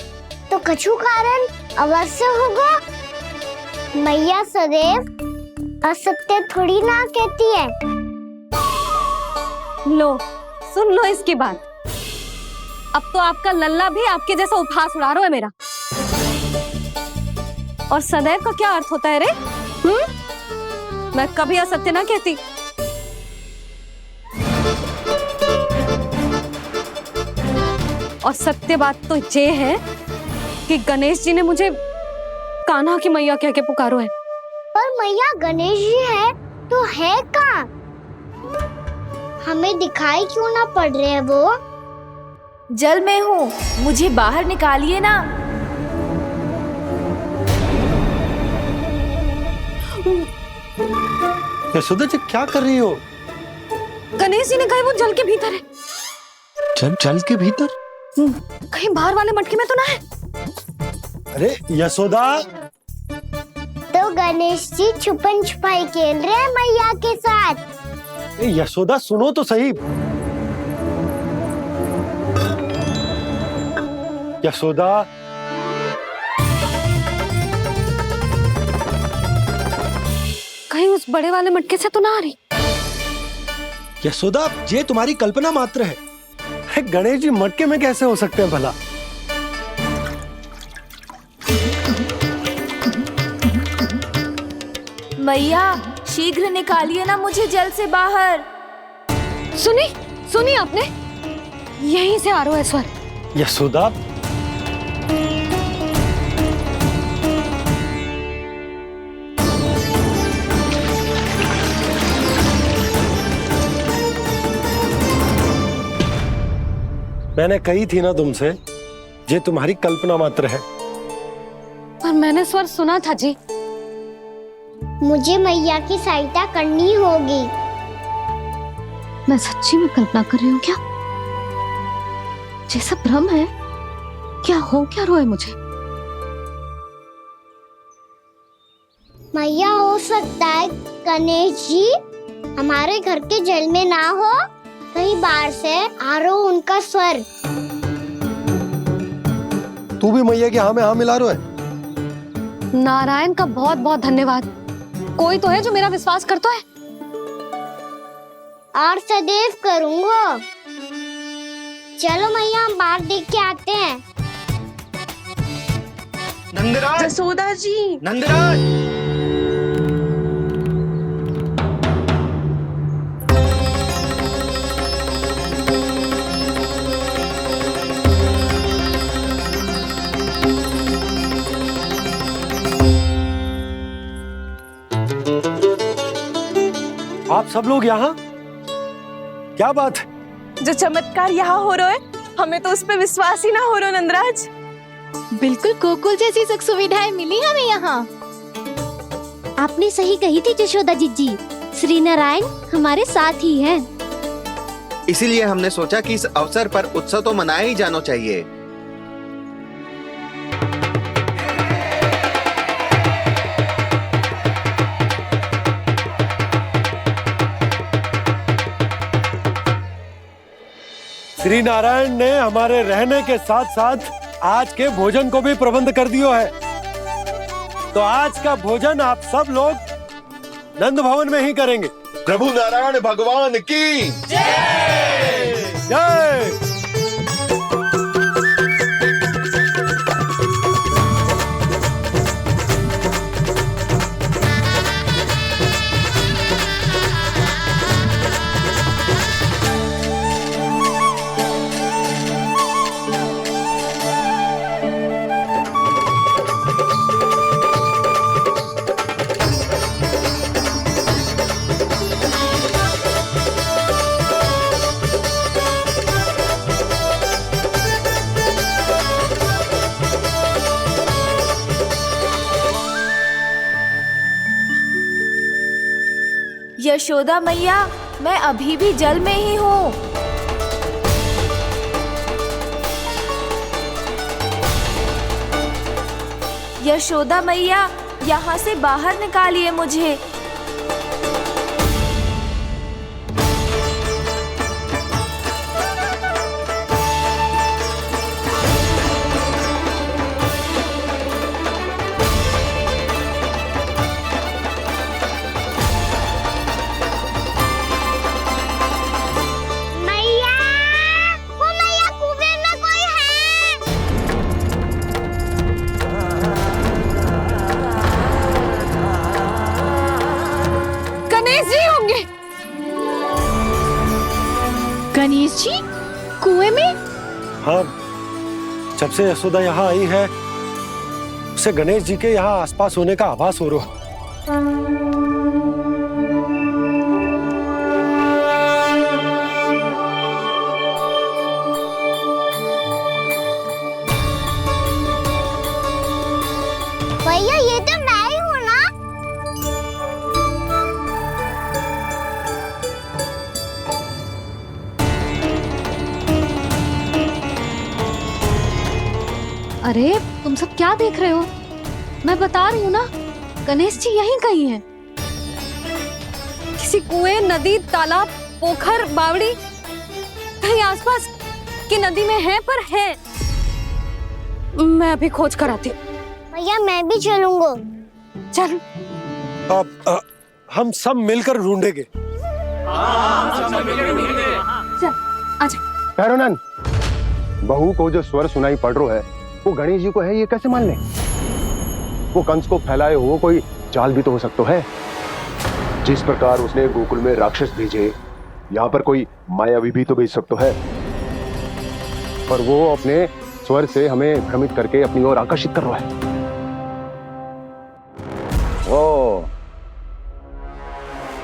Speaker 1: तो कछु कारण अवश्य होगा। मैया सदैव असत्य थोड़ी ना कहती है।
Speaker 3: लो, सुन लो इसकी बात। अब तो आपका लल्ला भी आपके जैसा उपहास उड़ा रहा है मेरा। और सदैव का क्या अर्थ होता है रे? मैं कभी असत्य ना कहती। और सत्य बात तो ये है कि गणेश जी ने मुझे कान्हा की मैया कह के पुकारो है।
Speaker 1: पर मैया गणेश जी है तो है कहाँ? हमें दिखाई क्यों ना पड़ रहे हैं वो?
Speaker 11: जल में हूँ, मुझे बाहर निकालिए ना।
Speaker 12: यशोदा जी, क्या कर रही हो?
Speaker 3: गणेश जी ने कहा वो जल के भीतर है।
Speaker 12: जल के भीतर?
Speaker 3: कहीं बाहर वाले मटके में तो ना है?
Speaker 12: अरे यशोदा!
Speaker 1: तो गणेश जी छुपन छुपाई खेल रहे हैं मैया के साथ।
Speaker 12: यशोदा, सुनो तो सही। यशोदा,
Speaker 3: कहीं उस बड़े वाले मटके से तो ना आ रही?
Speaker 12: यशोदा, ये तुम्हारी कल्पना मात्र है। गणेश जी मटके में कैसे हो सकते हैं भला?
Speaker 11: मैया, शीघ्र निकालिए ना मुझे जल से बाहर।
Speaker 3: सुनी आपने? यहीं से आ रहा है स्वर।
Speaker 12: यशोदा, मैंने कही थी ना तुमसे, ये तुम्हारी कल्पना मात्र है।
Speaker 3: पर मैंने स्वर सुना था जी।
Speaker 1: मुझे मैया की सहायता करनी होगी।
Speaker 3: मैं सच्ची में कल्पना कर रही हूँ क्या? जैसा भ्रम है क्या? हो क्या रहा है मुझे?
Speaker 1: मैया, हो सकता है गणेश जी हमारे घर के जल में ना हो, कहीं बाहर से आ रहा हो उनका स्वर।
Speaker 12: तू भी मैया के हाँ में हाँ मिला रहा है।
Speaker 3: नारायण का बहुत बहुत धन्यवाद। कोई तो है जो मेरा विश्वास करता है।
Speaker 1: और सदैव करूंगा। चलो मैया हम बाहर देख के आते हैं।
Speaker 13: नंदराज,
Speaker 9: जसोदा जी,
Speaker 13: नंदराज।
Speaker 12: आप सब लोग यहाँ? क्या बात है?
Speaker 9: जो चमत्कार यहाँ हो रहा है, हमें तो उस पे विश्वास ही ना हो रहा नंदराज।
Speaker 3: बिल्कुल गोकुल जैसी सुख सुविधाएं मिली हमें यहाँ।
Speaker 1: आपने सही कही थी जशोदा जीजी, श्री नारायण हमारे साथ ही हैं।
Speaker 13: इसीलिए हमने सोचा कि इस अवसर पर उत्सव तो मनाया ही जाना चाहिए।
Speaker 12: श्री नारायण ने हमारे रहने के साथ साथ आज के भोजन को भी प्रबंध कर दियो है। तो आज का भोजन आप सब लोग नंद भवन में ही करेंगे।
Speaker 10: प्रभु नारायण भगवान की
Speaker 12: जय जय।
Speaker 8: यशोदा मैया, मैं अभी भी जल में ही हूँ। यशोदा मैया, यहाँ से बाहर निकालिए मुझे।
Speaker 3: गणेश जी कुएं में?
Speaker 12: हाँ, जब से यशोदा यहाँ आई है उसे गणेश जी के यहाँ आसपास होने का आभास हो रहा।
Speaker 1: भैया ये तो मैं ही हूँ ना?
Speaker 3: अरे तुम सब क्या देख रहे हो? मैं बता रही हूँ ना, गणेश जी यहीं कहीं हैं।
Speaker 9: किसी कुएं, नदी, तालाब, पोखर, बावड़ी कहीं आसपास की नदी में है, पर है। मैं अभी खोज कर आती हूँ।
Speaker 1: भैया मैं भी चलूंगा।
Speaker 9: चल।
Speaker 12: अब हम सब मिलकर ढूंढेंगे।
Speaker 9: चल आजा।
Speaker 4: भैरवनंद, बहू को जो स्वर सुनाई पड़ रहा है वो गणेश जी को है, ये कैसे मान ले? वो कंस को फैलाए हुए कोई चाल भी तो हो सकता है। जिस प्रकार उसने गोकुल में राक्षस भेजे, यहाँ पर कोई मायावी भी तो भेज सकता है। और वो अपने स्वर से हमें भ्रमित करके अपनी ओर आकर्षित कर रहा है।
Speaker 10: ओ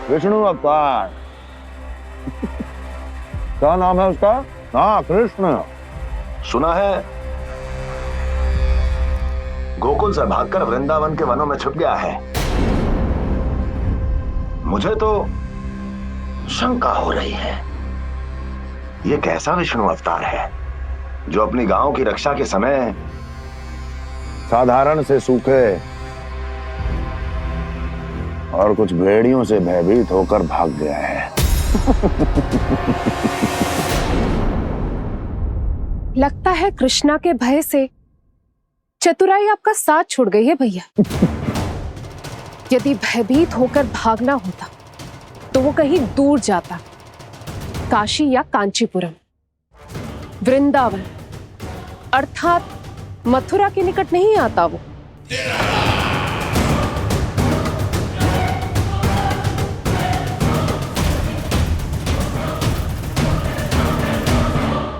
Speaker 10: विष्णु अवतार। क्या नाम है उसका? हाँ, कृष्ण।
Speaker 5: सुना है गोकुल से भागकर वृंदावन के वनों में छुप गया है। मुझे तो शंका हो रही है, ये कैसा विष्णु अवतार है जो अपनी गांव की रक्षा के समय
Speaker 10: साधारण से सूखे और कुछ भेड़ियों से भयभीत होकर भाग गया है।
Speaker 6: लगता है कृष्णा के भय से चतुराई आपका साथ छोड़ गई है भैया। यदि भयभीत होकर भागना होता तो वो कहीं दूर जाता, काशी या कांचीपुरम। वृंदावन अर्थात मथुरा के निकट नहीं आता वो।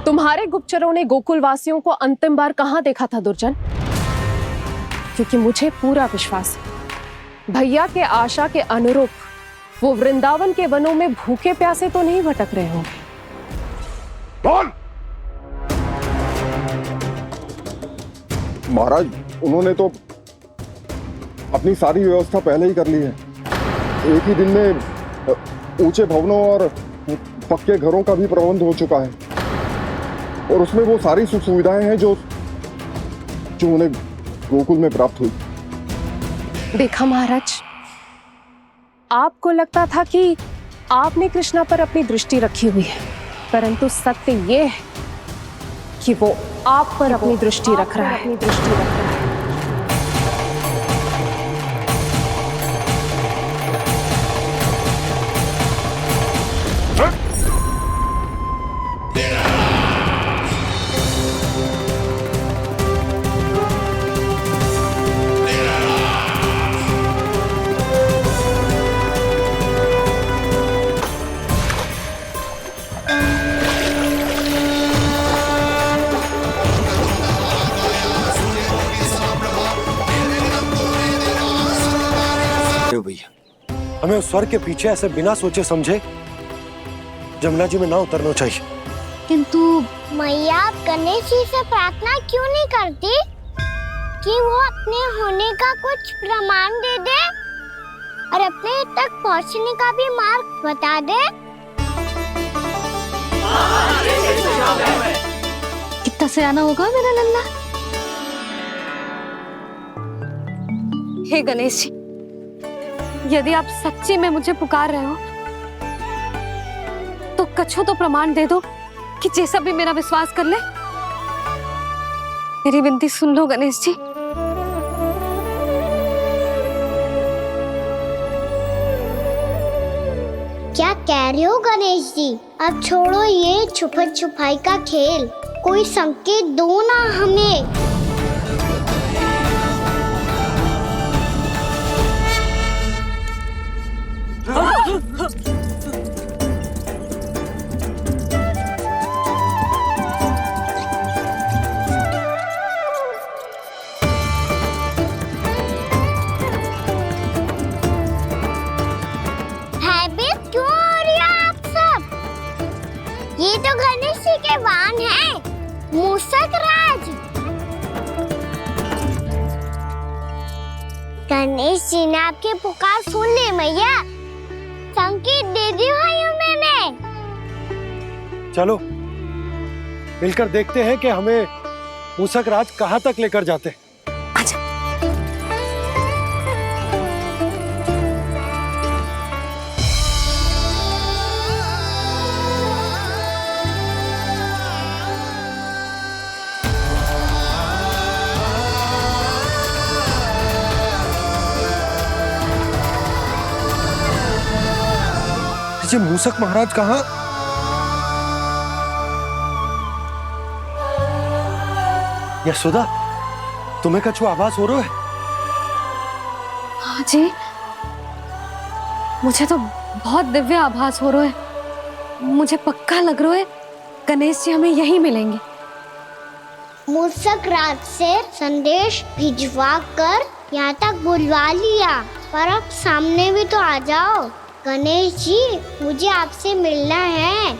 Speaker 6: तुम्हारे गुप्तचरों ने गोकुल वासियों को अंतिम बार कहां देखा था दुर्जन? क्योंकि मुझे पूरा विश्वास है भैया के आशा के अनुरूप वो वृंदावन के वनों में भूखे प्यासे तो नहीं भटक रहे होंगे।
Speaker 7: बोल। महाराज, उन्होंने तो अपनी सारी व्यवस्था पहले ही कर ली है। एक ही दिन में ऊंचे भवनों और पक्के घरों का भी प्रबंध हो चुका है और उसमें वो सारी सुख सुविधाएं हैं जो उन्हें गोकुल में प्राप्त हुई।
Speaker 6: देखा महाराज, आपको लगता था कि आपने कृष्णा पर अपनी दृष्टि रखी हुई है, परंतु सत्य ये है कि वो आप पर अपनी दृष्टि रख रहा है।
Speaker 12: हमें उस स्वर के पीछे ऐसे बिना सोचे समझे जमुना जी में ना उतरना चाहिए।
Speaker 1: किंतु मैया, आप गणेश जी से प्रार्थना क्यों नहीं करती कि वो अपने होने का कुछ प्रमाण दे दे और अपने तक पहुंचने का भी मार्ग बता दे?
Speaker 3: कितना सयाना होगा मेरा लल्ला।
Speaker 9: हे गणेश जी, यदि आप सच्ची में मुझे पुकार रहे हो तो कछु तो प्रमाण दे दो कि जैसा भी मेरा विश्वास कर ले। मेरी विनती सुन लो गणेश जी।
Speaker 1: क्या कह रहे हो गणेश जी? अब छोड़ो ये छुपन छुपाई का खेल, कोई संकेत दो ना हमें। भयभीत क्यों हो रही हो आप सब? ये तो गणेश जी के वाहन हैं, मूषक राज। गणेश जी ने आपकी पुकार सुन ली मैया, संकेत दे दी भाइयों मैंने।
Speaker 12: चलो मिलकर देखते हैं कि हमें मूषक राज कहां तक लेकर जाते हैं। जी मूषक महाराज कहाँ? यशोदा, तुम्हें कछु आभास हो रहा है?
Speaker 9: हाँ जी, मुझे तो बहुत दिव्य आभास हो रहा है। मुझे पक्का लग रहा है गणेश जी हमें यहीं मिलेंगे।
Speaker 1: मूषक राज से संदेश भिजवा कर यहाँ तक बुलवा लिया, पर अब सामने भी तो आ जाओ। गणेश जी, मुझे आपसे मिलना है।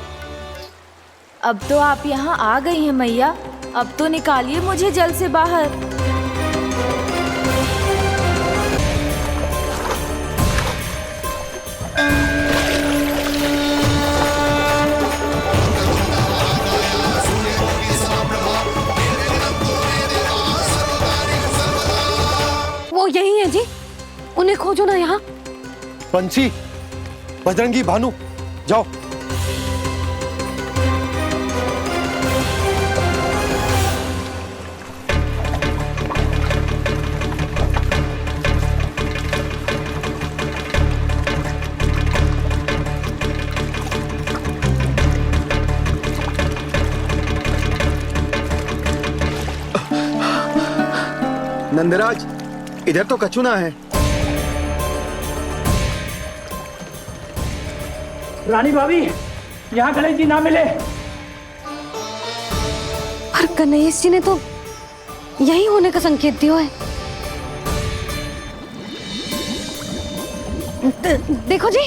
Speaker 8: अब तो आप यहाँ आ गई हैं मैया, अब तो निकालिए मुझे जल से बाहर।
Speaker 9: वो यही है जी, उन्हें खोजो ना यहाँ।
Speaker 12: पंछी, बजरंगी, भानु, जाओ।
Speaker 13: नंदराज, इधर तो कछुना है।
Speaker 14: रानी भाभी, यहाँ गणेश जी ना मिले।
Speaker 9: पर गणेश जी ने तो यही होने का संकेत दिया है। देखो जी,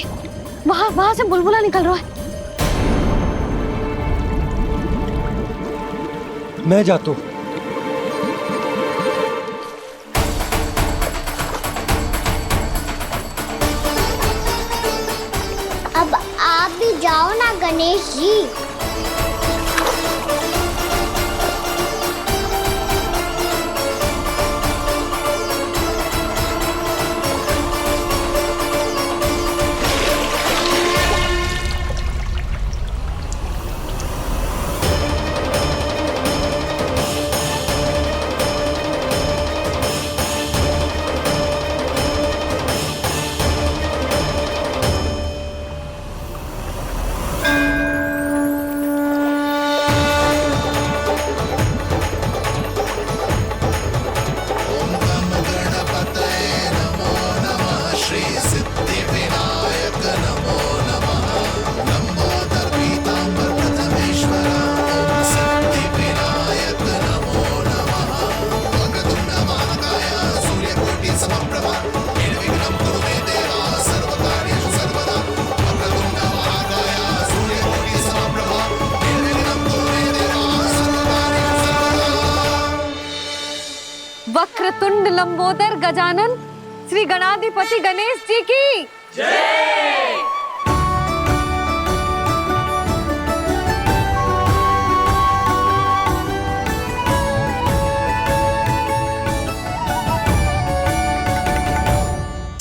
Speaker 9: वहां से बुलबुला निकल रहा है।
Speaker 12: मैं जाता हूं।
Speaker 1: अब आप भी जाओ ना गणेश जी।
Speaker 9: वक्रतुंड लंबोदर गजानन श्री गणाधिपति गणेश जी की जय।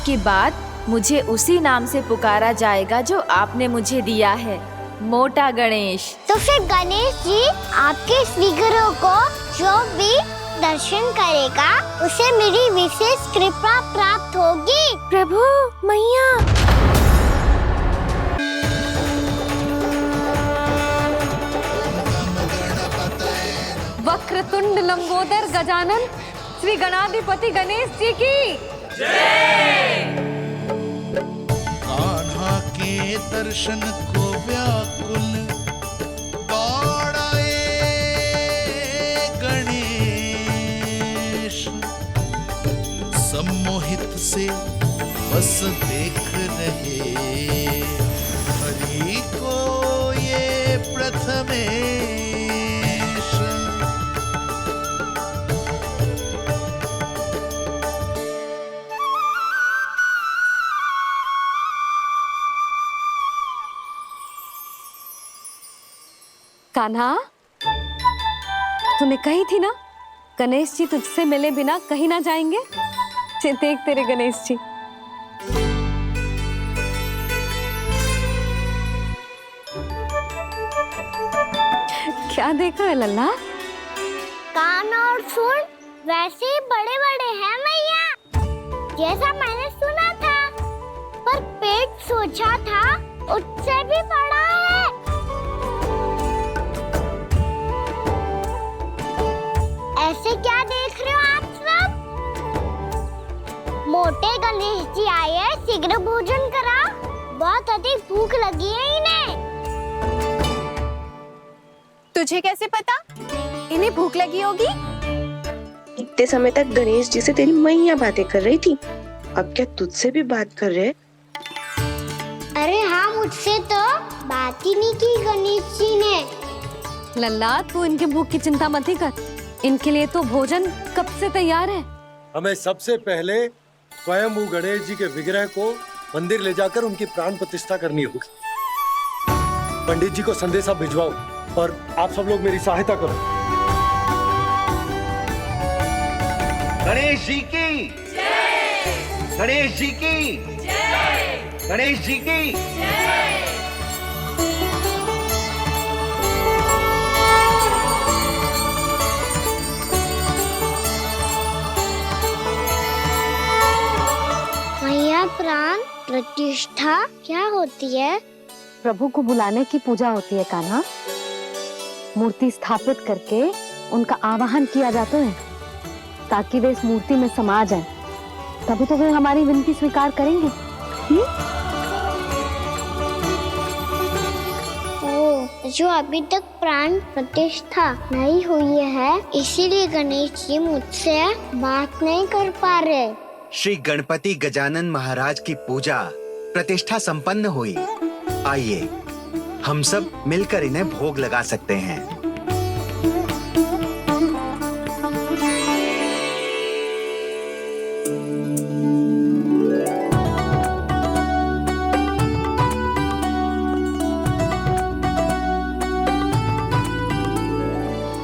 Speaker 8: के बाद मुझे उसी नाम से पुकारा जाएगा जो आपने मुझे दिया है, मोटा गणेश।
Speaker 1: तो फिर गणेश जी आपके इस विग्रह को जो भी दर्शन करेगा उसे मेरी विशेष कृपा प्राप्त होगी।
Speaker 8: प्रभु मैया,
Speaker 9: वक्रतुंड लंबोदर गजानन श्री गणाधिपति गणेश जी की जय।
Speaker 15: कान्हा के दर्शन को व्याकुल सम्मोहित से बस देख रहे हरि को ये प्रथमेश।
Speaker 9: कान्हा, तूने कही थी ना गणेश जी तुझसे मिले बिना कहीं ना जाएंगे। देख तेरे गणेश जी। क्या देख रहा है लल्ला?
Speaker 1: कान और सुन वैसे ही बड़े बड़े हैं मैया, जैसा मैंने सुना था, पर पेट सोचा था उससे भी बड़ा है। ऐसे क्या देख रहे हो आप सब? मोटे गणेश जी आए हैं, शीघ्र भोजन करा, बहुत अधिक भूख लगी है इन्हें।
Speaker 16: तुझे कैसे पता इन्हें भूख लगी होगी?
Speaker 17: इतने समय तक गणेश जी से तेरी मैया बातें कर रही थी, अब क्या तुझसे भी बात कर रहे?
Speaker 1: अरे हाँ, मुझसे तो बात ही नहीं की गणेश जी ने।
Speaker 9: लल्ला, तू इनके भूख की चिंता मत ही कर, इनके लिए तो भोजन कब से तैयार है।
Speaker 12: हमें सबसे पहले स्वयं गणेश जी के विग्रह को मंदिर ले जाकर उनकी प्राण प्रतिष्ठा करनी होगी। पंडित जी को संदेशा भिजवाओ और आप सब लोग मेरी सहायता करो।
Speaker 18: गणेश जी की जय। गणेश जी की जय। गणेश जी की जय।
Speaker 1: मैया, प्राण प्रतिष्ठा क्या होती है?
Speaker 3: प्रभु को बुलाने की पूजा होती है कान्हा। मूर्ति स्थापित करके उनका आवाहन किया जाता है।
Speaker 9: ताकि वे इस मूर्ति में समा जाए, तभी तो वे हमारी विनती स्वीकार करेंगे।
Speaker 1: जो अभी तक प्राण प्रतिष्ठा नहीं हुई है, इसीलिए गणेश जी मुझसे बात नहीं कर पा रहे।
Speaker 13: श्री गणपति गजानन महाराज की पूजा प्रतिष्ठा संपन्न हुई। आइए हम सब मिलकर इन्हें भोग लगा सकते हैं।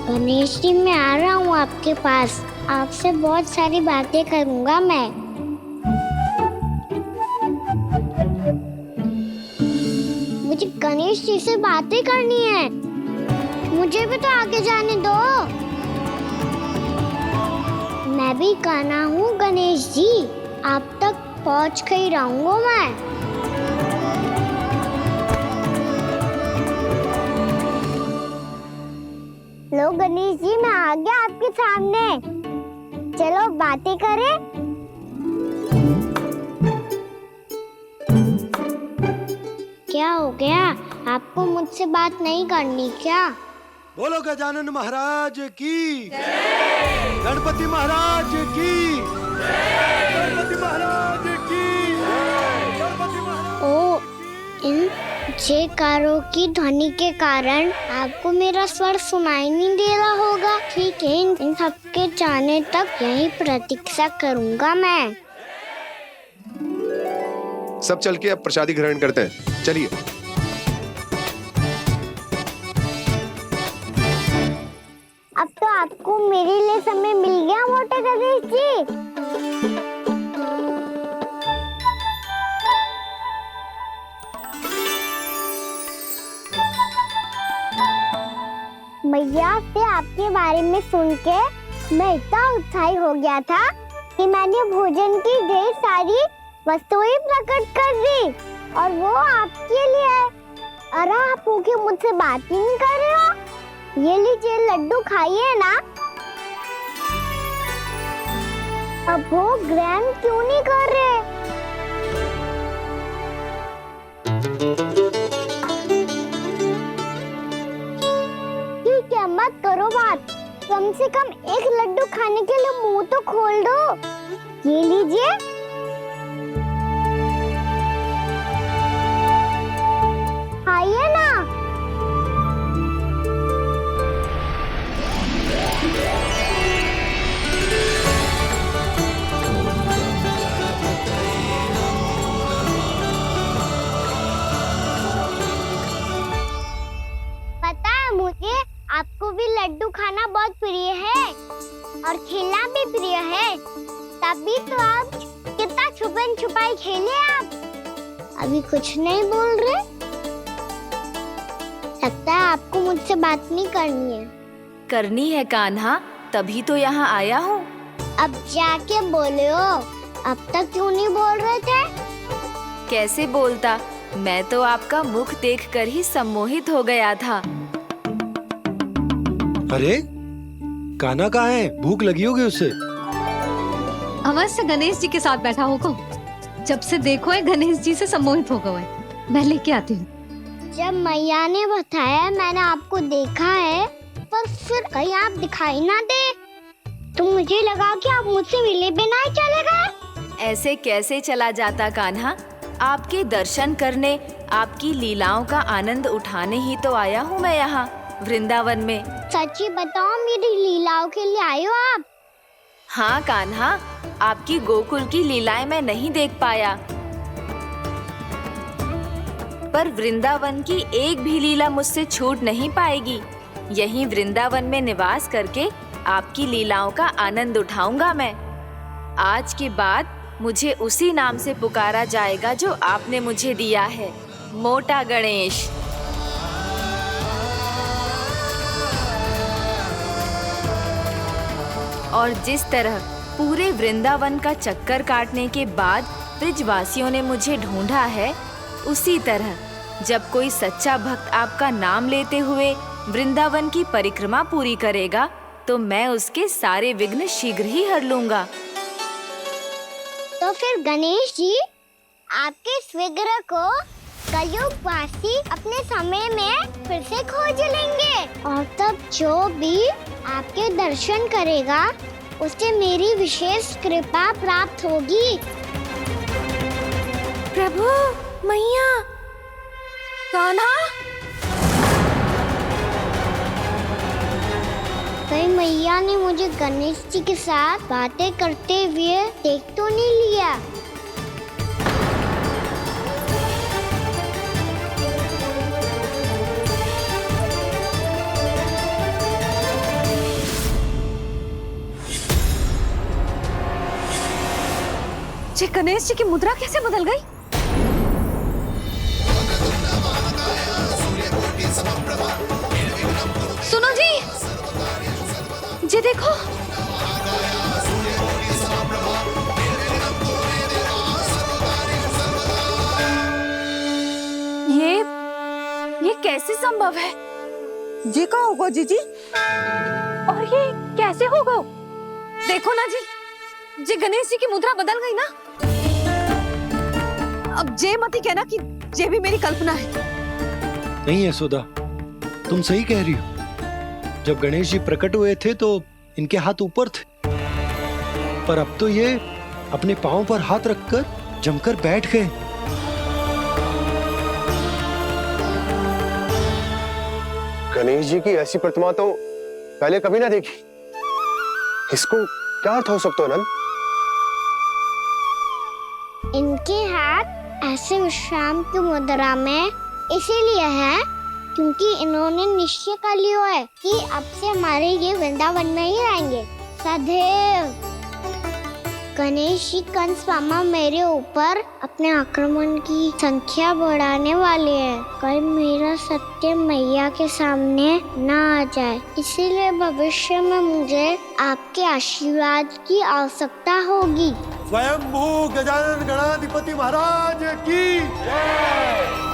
Speaker 1: गणेश जी, मैं आ रहा हूँ आपके पास। आपसे बहुत सारी बातें करूँगा मैं। मुझे गणेश जी से बातें करनी है। मुझे भी तो आगे जाने दो। मैं भी कान्हा हूँ गणेश जी, आप तक पहुँच कर ही रहूँगा मैं। लो गणेश जी, मैं आ गया आपके सामने। चलो बातें करें। क्या हो गया? आपको मुझसे बात नहीं करनी क्या?
Speaker 12: बोलो गजानन महाराज की, गणपति महाराज की, गणपति महाराज की, गणपति महाराज।
Speaker 1: ओ, इन जयकारों की ध्वनि के कारण आपको मेरा स्वर सुनाई नहीं दे रहा होगा। ठीक है, इन सबके जाने तक यही प्रतीक्षा करूंगा मैं।
Speaker 4: सब चल के अब प्रसादी ग्रहण करते हैं। चलिए।
Speaker 1: अब तो आपको मेरे लिए समय मिल गया मोटे गणेश जी। मैया से आपके बारे में सुन के मैं इतना उत्साही हो गया था कि मैंने भोजन की ढेर सारी वस्तुएं प्रकट कर दी, और वो आपके लिए। अरे आप भूखे मुझसे बात ही नहीं कर रहे हो। ये लीजिए लड्डू, खाइए ना। अब भोग ग्रहण क्यों नहीं कर रहे? मत करो बात, कम से कम एक लड्डू खाने के लिए मुंह तो खोल दो। ये लीजिए। खाइए ना। पता है मुझे, आपको भी लड्डू खाना बहुत प्रिय है और खेलना भी प्रिय है। तभी तो आप कितना छुपन छुपाई खेले। आप अभी कुछ नहीं बोल रहे। लगता है आपको मुझसे बात नहीं करनी है।
Speaker 8: करनी है कान्हा, तभी तो यहाँ आया हूँ।
Speaker 1: अब जाके बोलो। अब तक क्यों नहीं बोल रहे थे?
Speaker 8: कैसे बोलता, मैं तो आपका मुख देखकर ही सम्मोहित हो गया था।
Speaker 12: अरे कान्हा कहाँ है? भूख लगी होगी उसे।
Speaker 9: अवश्य गणेश जी के साथ बैठा होगा। जब से देखो है गणेश जी से सम्मोहित हो गए। मैं लेके आती हूँ।
Speaker 1: जब मैया ने बताया मैंने आपको देखा है, पर फिर कहीं आप दिखाई ना दे, तो मुझे लगा कि आप मुझसे मिले बिना ही चले गए।
Speaker 8: ऐसे कैसे चला जाता कान्हा? आपके दर्शन करने, आपकी लीलाओं का आनंद उठाने ही तो आया हूँ मैं यहाँ वृंदावन में।
Speaker 1: सच्ची बताओ, मेरी लीलाओं के लिए आए हो आप?
Speaker 8: हाँ कान्हा, आपकी गोकुल की लीलाएं मैं नहीं देख पाया, पर वृंदावन की एक भी लीला मुझसे छूट नहीं पाएगी। यहीं वृंदावन में निवास करके आपकी लीलाओं का आनंद उठाऊंगा मैं। आज के बाद मुझे उसी नाम से पुकारा जाएगा जो आपने मुझे दिया है, मोटा गणेश। और जिस तरह पूरे वृंदावन का चक्कर काटने के बाद ब्रिजवासियों ने मुझे ढूंढा है, उसी तरह जब कोई सच्चा भक्त आपका नाम लेते हुए वृंदावन की परिक्रमा पूरी करेगा, तो मैं उसके सारे विघ्न शीघ्र ही हर लूंगा।
Speaker 1: तो फिर गणेश जी आपके इस विग्रह को कलयुगवासी अपने समय में फिर से खोज लेंगे और तब जो भी आपके दर्शन करेगा उसे मेरी विशेष कृपा प्राप्त होगी।
Speaker 9: प्रभु, मैया, कान्हा,
Speaker 1: कहीं मैया ने मुझे गणेश जी के साथ बातें करते हुए देख तो नहीं लिया?
Speaker 9: जी गणेश जी की मुद्रा कैसे बदल गई? सुनो जी, जी देखो,
Speaker 8: ये कैसे संभव है?
Speaker 9: जी का होगा जीजी? और ये कैसे होगा? देखो ना जी गणेश जी की मुद्रा बदल गई ना। अब जे मती कहना कि ये भी मेरी कल्पना है।
Speaker 12: नहीं यशोदा, तुम सही कह रही हो। जब गणेश जी प्रकट हुए थे तो इनके हाथ ऊपर थे, पर अब तो ये अपने पांव पर हाथ रखकर जमकर बैठ गए।
Speaker 4: गणेश जी की ऐसी प्रतिमा तो पहले कभी ना देखी। इसको क्या अर्थ हो सकता है नंद?
Speaker 1: इनके हाथ ऐसे विश्राम की मुद्रा में इसीलिए है क्योंकि इन्होंने निश्चय कर लिया है कि अब से हमारे ये वृंदावन में ही रहेंगे सदैव। गणेश जी कंस मामा मेरे ऊपर अपने आक्रमण की संख्या बढ़ाने वाले हैं। कल मेरा सत्य मैया के सामने ना आ जाए, इसीलिए भविष्य में मुझे आपके आशीर्वाद की आवश्यकता होगी।
Speaker 12: स्वयंभू गजानन गणाधिपति महाराज की जय।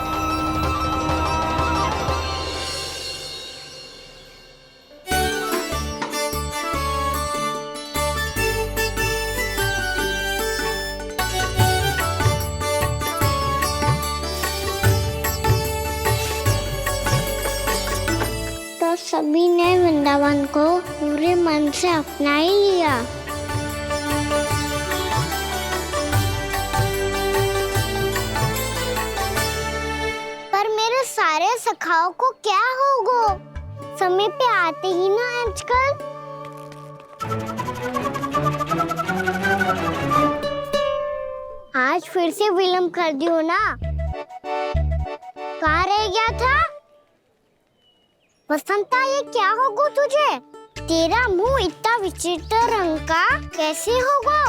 Speaker 1: तो सभी ने वृंदावन को पूरे मन से अपना ही लिया। पर मेरे सारे सखाओं को क्या होगा? समय पे आते ही ना आजकल। आज फिर से विलंब कर दियो ना। कहाँ रह गया था? वसंता, ये क्या होगा तुझे? तेरा मुंह इतना विचित्र रंग का कैसे होगा?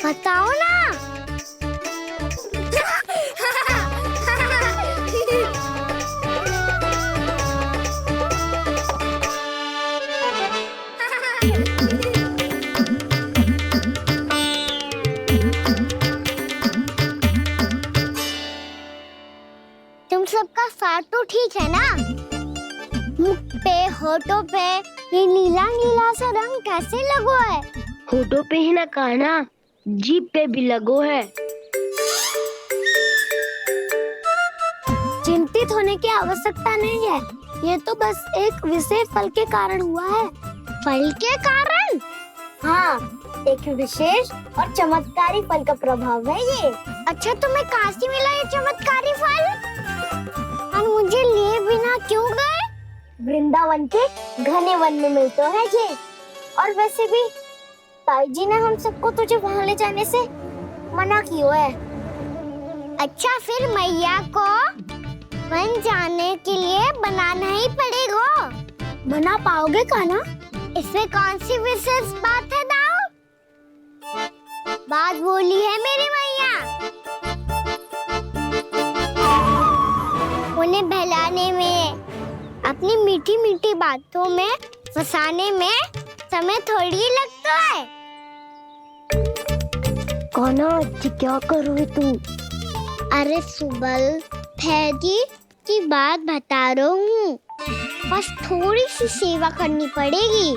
Speaker 1: बताओ ना। तुम सबका साथ तो ठीक है ना? मुख पे, होठों पे ये नीला नीला सा रंग कैसे लगो है?
Speaker 19: होठों पे ही ना कान्हा, जीभ पे भी लगो है।
Speaker 1: चिंतित होने की आवश्यकता नहीं है, ये तो बस एक विशेष फल के कारण हुआ है। फल के कारण? हाँ, एक विशेष और चमत्कारी फल का प्रभाव है ये। अच्छा, तुम्हें कहाँ से मिला ये चमत्कारी फल? और मुझे लिए बिना क्यों गए? वृंदावन के घने वन में मिलता है ये। और वैसे भी ताई जी ने हम सबको तुझे वहाँ ले जाने से मना किया है। अच्छा, फिर मैया को वन जाने के लिए बनाना ही पड़ेगा। बना पाओगे कान्हा? इसमें कौन सी विशेष बात है दाऊ? बात बोली है मेरी मैया। उन्हें बहलाने में, अपनी मीठी मीठी बातों में फंसाने में समय थोड़ी लगता है।
Speaker 19: कान्हा, क्या करोगे तुम?
Speaker 1: अरे सुबल, फैदी की बात बता रहा हूँ। बस थोड़ी सी सेवा करनी पड़ेगी।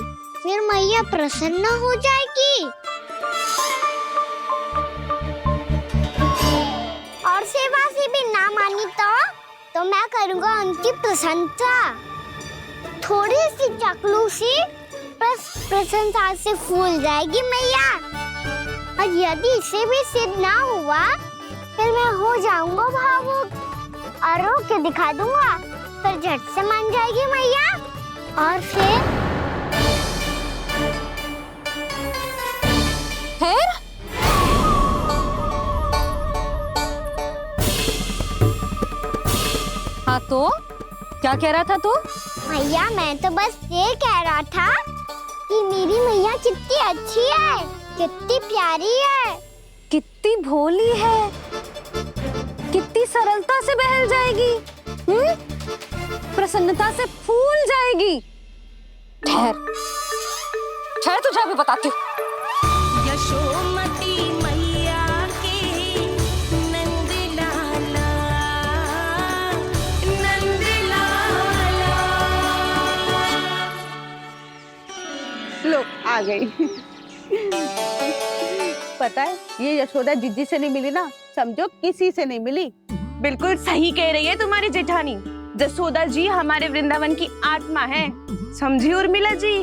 Speaker 1: फिर मैया प्रसन्न हो जाएगी। और सेवा से भी ना मानी तो मैं करूँगा उनकी प्रशंसा। थोड़ी सी चाकलूसी बस प्रशंसा से फूल जाएगी मैया। और यदि इसे भी सिद्ध ना हुआ फिर मैं हो जाऊंगा भावुक और रो के दिखा दूंगा, फिर झट से मान जाएगी मैया। और फिर
Speaker 9: हाँ तो क्या कह रहा था तू?
Speaker 1: मैया मैं तो बस ये कह रहा था कि मेरी मैया कितनी अच्छी है, कितनी प्यारी है,
Speaker 9: कितनी भोली है, कितनी सरलता से बहल जाएगी, प्रसन्नता से फूल जाएगी। ठहर तुझे अभी बताती हूँ।
Speaker 20: यशोमती मैया के नंद लाला, नंद लाला।
Speaker 21: लो आ गई। पता है ये यशोदा जिज्जी से नहीं मिली ना, समझो किसी से नहीं मिली।
Speaker 16: बिल्कुल सही कह रही है तुम्हारी जेठानी। यशोदा जी हमारे वृंदावन की आत्मा है, समझी उर्मिला जी।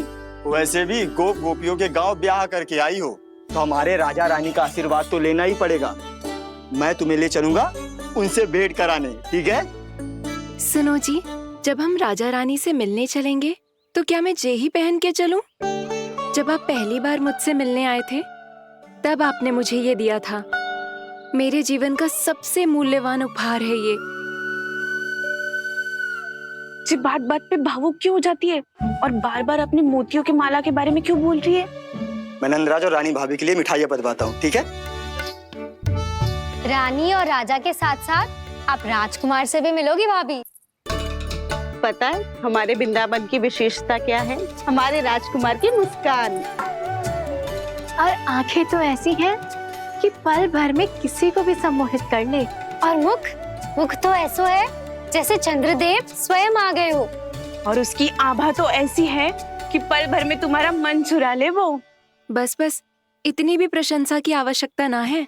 Speaker 22: वैसे भी गोप गोपियों के गांव ब्याह करके आई हो तो हमारे राजा रानी का आशीर्वाद तो लेना ही पड़ेगा। मैं तुम्हें ले चलूंगा उनसे भेंट कराने, ठीक है?
Speaker 8: सुनो जी, जब हम राजा रानी से मिलने चलेंगे तो क्या मैं जे ही पहन के चलूं? जब आप पहली बार मुझसे मिलने आए थे तब आपने मुझे ये दिया था। मेरे जीवन का सबसे मूल्यवान उपहार है ये।
Speaker 16: जी बात बात पे भावुक क्यों हो जाती है और बार बार अपनी मोतियों के माला के बारे में क्यों बोल रही है?
Speaker 22: मैं नंदराज और रानी भाभी के लिए मिठाइयाँ बंटवाता हूँ, ठीक है?
Speaker 11: रानी और राजा के साथ साथ आप राजकुमार से भी मिलोगी भाभी।
Speaker 21: पता है हमारे वृंदावन की विशेषता क्या है? हमारे राजकुमार की मुस्कान
Speaker 11: और आंखें तो ऐसी हैं कि पल भर में किसी को भी सम्मोहित कर ले। और मुख तो ऐसा है जैसे चंद्रदेव स्वयं आ गए हो।
Speaker 16: और उसकी आभा तो ऐसी है कि पल भर में तुम्हारा मन चुरा ले वो।
Speaker 8: बस इतनी भी प्रशंसा की आवश्यकता ना है।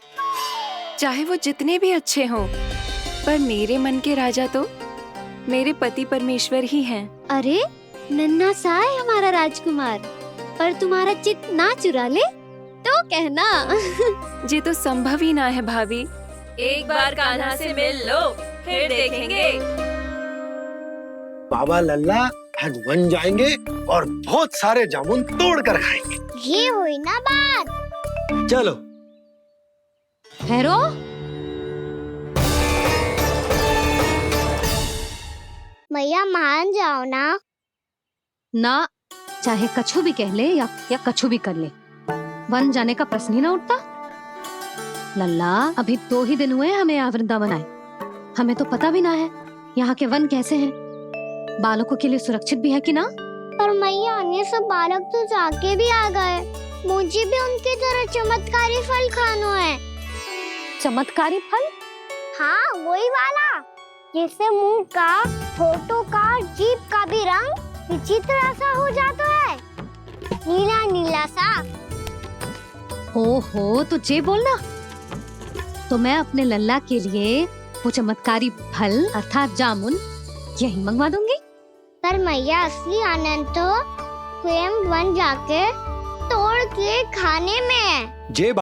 Speaker 8: चाहे वो जितने भी अच्छे हों, पर मेरे मन के राजा तो मेरे पति परमेश्वर ही हैं।
Speaker 3: अरे नन्हा सा है हमारा राजकुमार, पर तुम्हारा चित्त ना चुरा ले तो कहना।
Speaker 8: ये तो संभव ही ना है भाभी। एक बार कान्हा से मिल लो फिर देखेंगे।
Speaker 12: बाबा लल्ला आज वन जाएंगे और बहुत सारे जामुन तोड़ कर खाएंगे।
Speaker 1: ये हुई ना बात।
Speaker 12: चलो
Speaker 3: ठहरो।
Speaker 1: मैया मान जाओ
Speaker 3: ना, चाहे कछु भी कह ले या कछु भी कर ले, वन जाने का प्रश्न ही ना उठता। लल्ला अभी 2 ही दिन हुए हमें यहाँ वृंदावन आए, हमें तो पता भी ना है यहाँ के वन कैसे हैं, बालकों के लिए सुरक्षित भी है कि ना।
Speaker 1: पर मैया अन्य सब बालक तो जाके भी आ गए, मुझे भी उनके तरह चमत्कारी फल खाना है।
Speaker 3: चमत्कारी फल?
Speaker 1: हाँ वही वाला, जिससे मुंह का, होठों का, जीभ का भी रंग विचित्र सा हो जाता है, नीला नीला सा।
Speaker 3: हो तो जे बोलना, तो मैं अपने लल्ला के लिए वो चमत्कारी फल अर्थात जामुन यही मंगवा दूंगी।
Speaker 1: पर मैया असली आनंद तो स्वयं वन जाके तोड़ के खाने में है।
Speaker 12: जे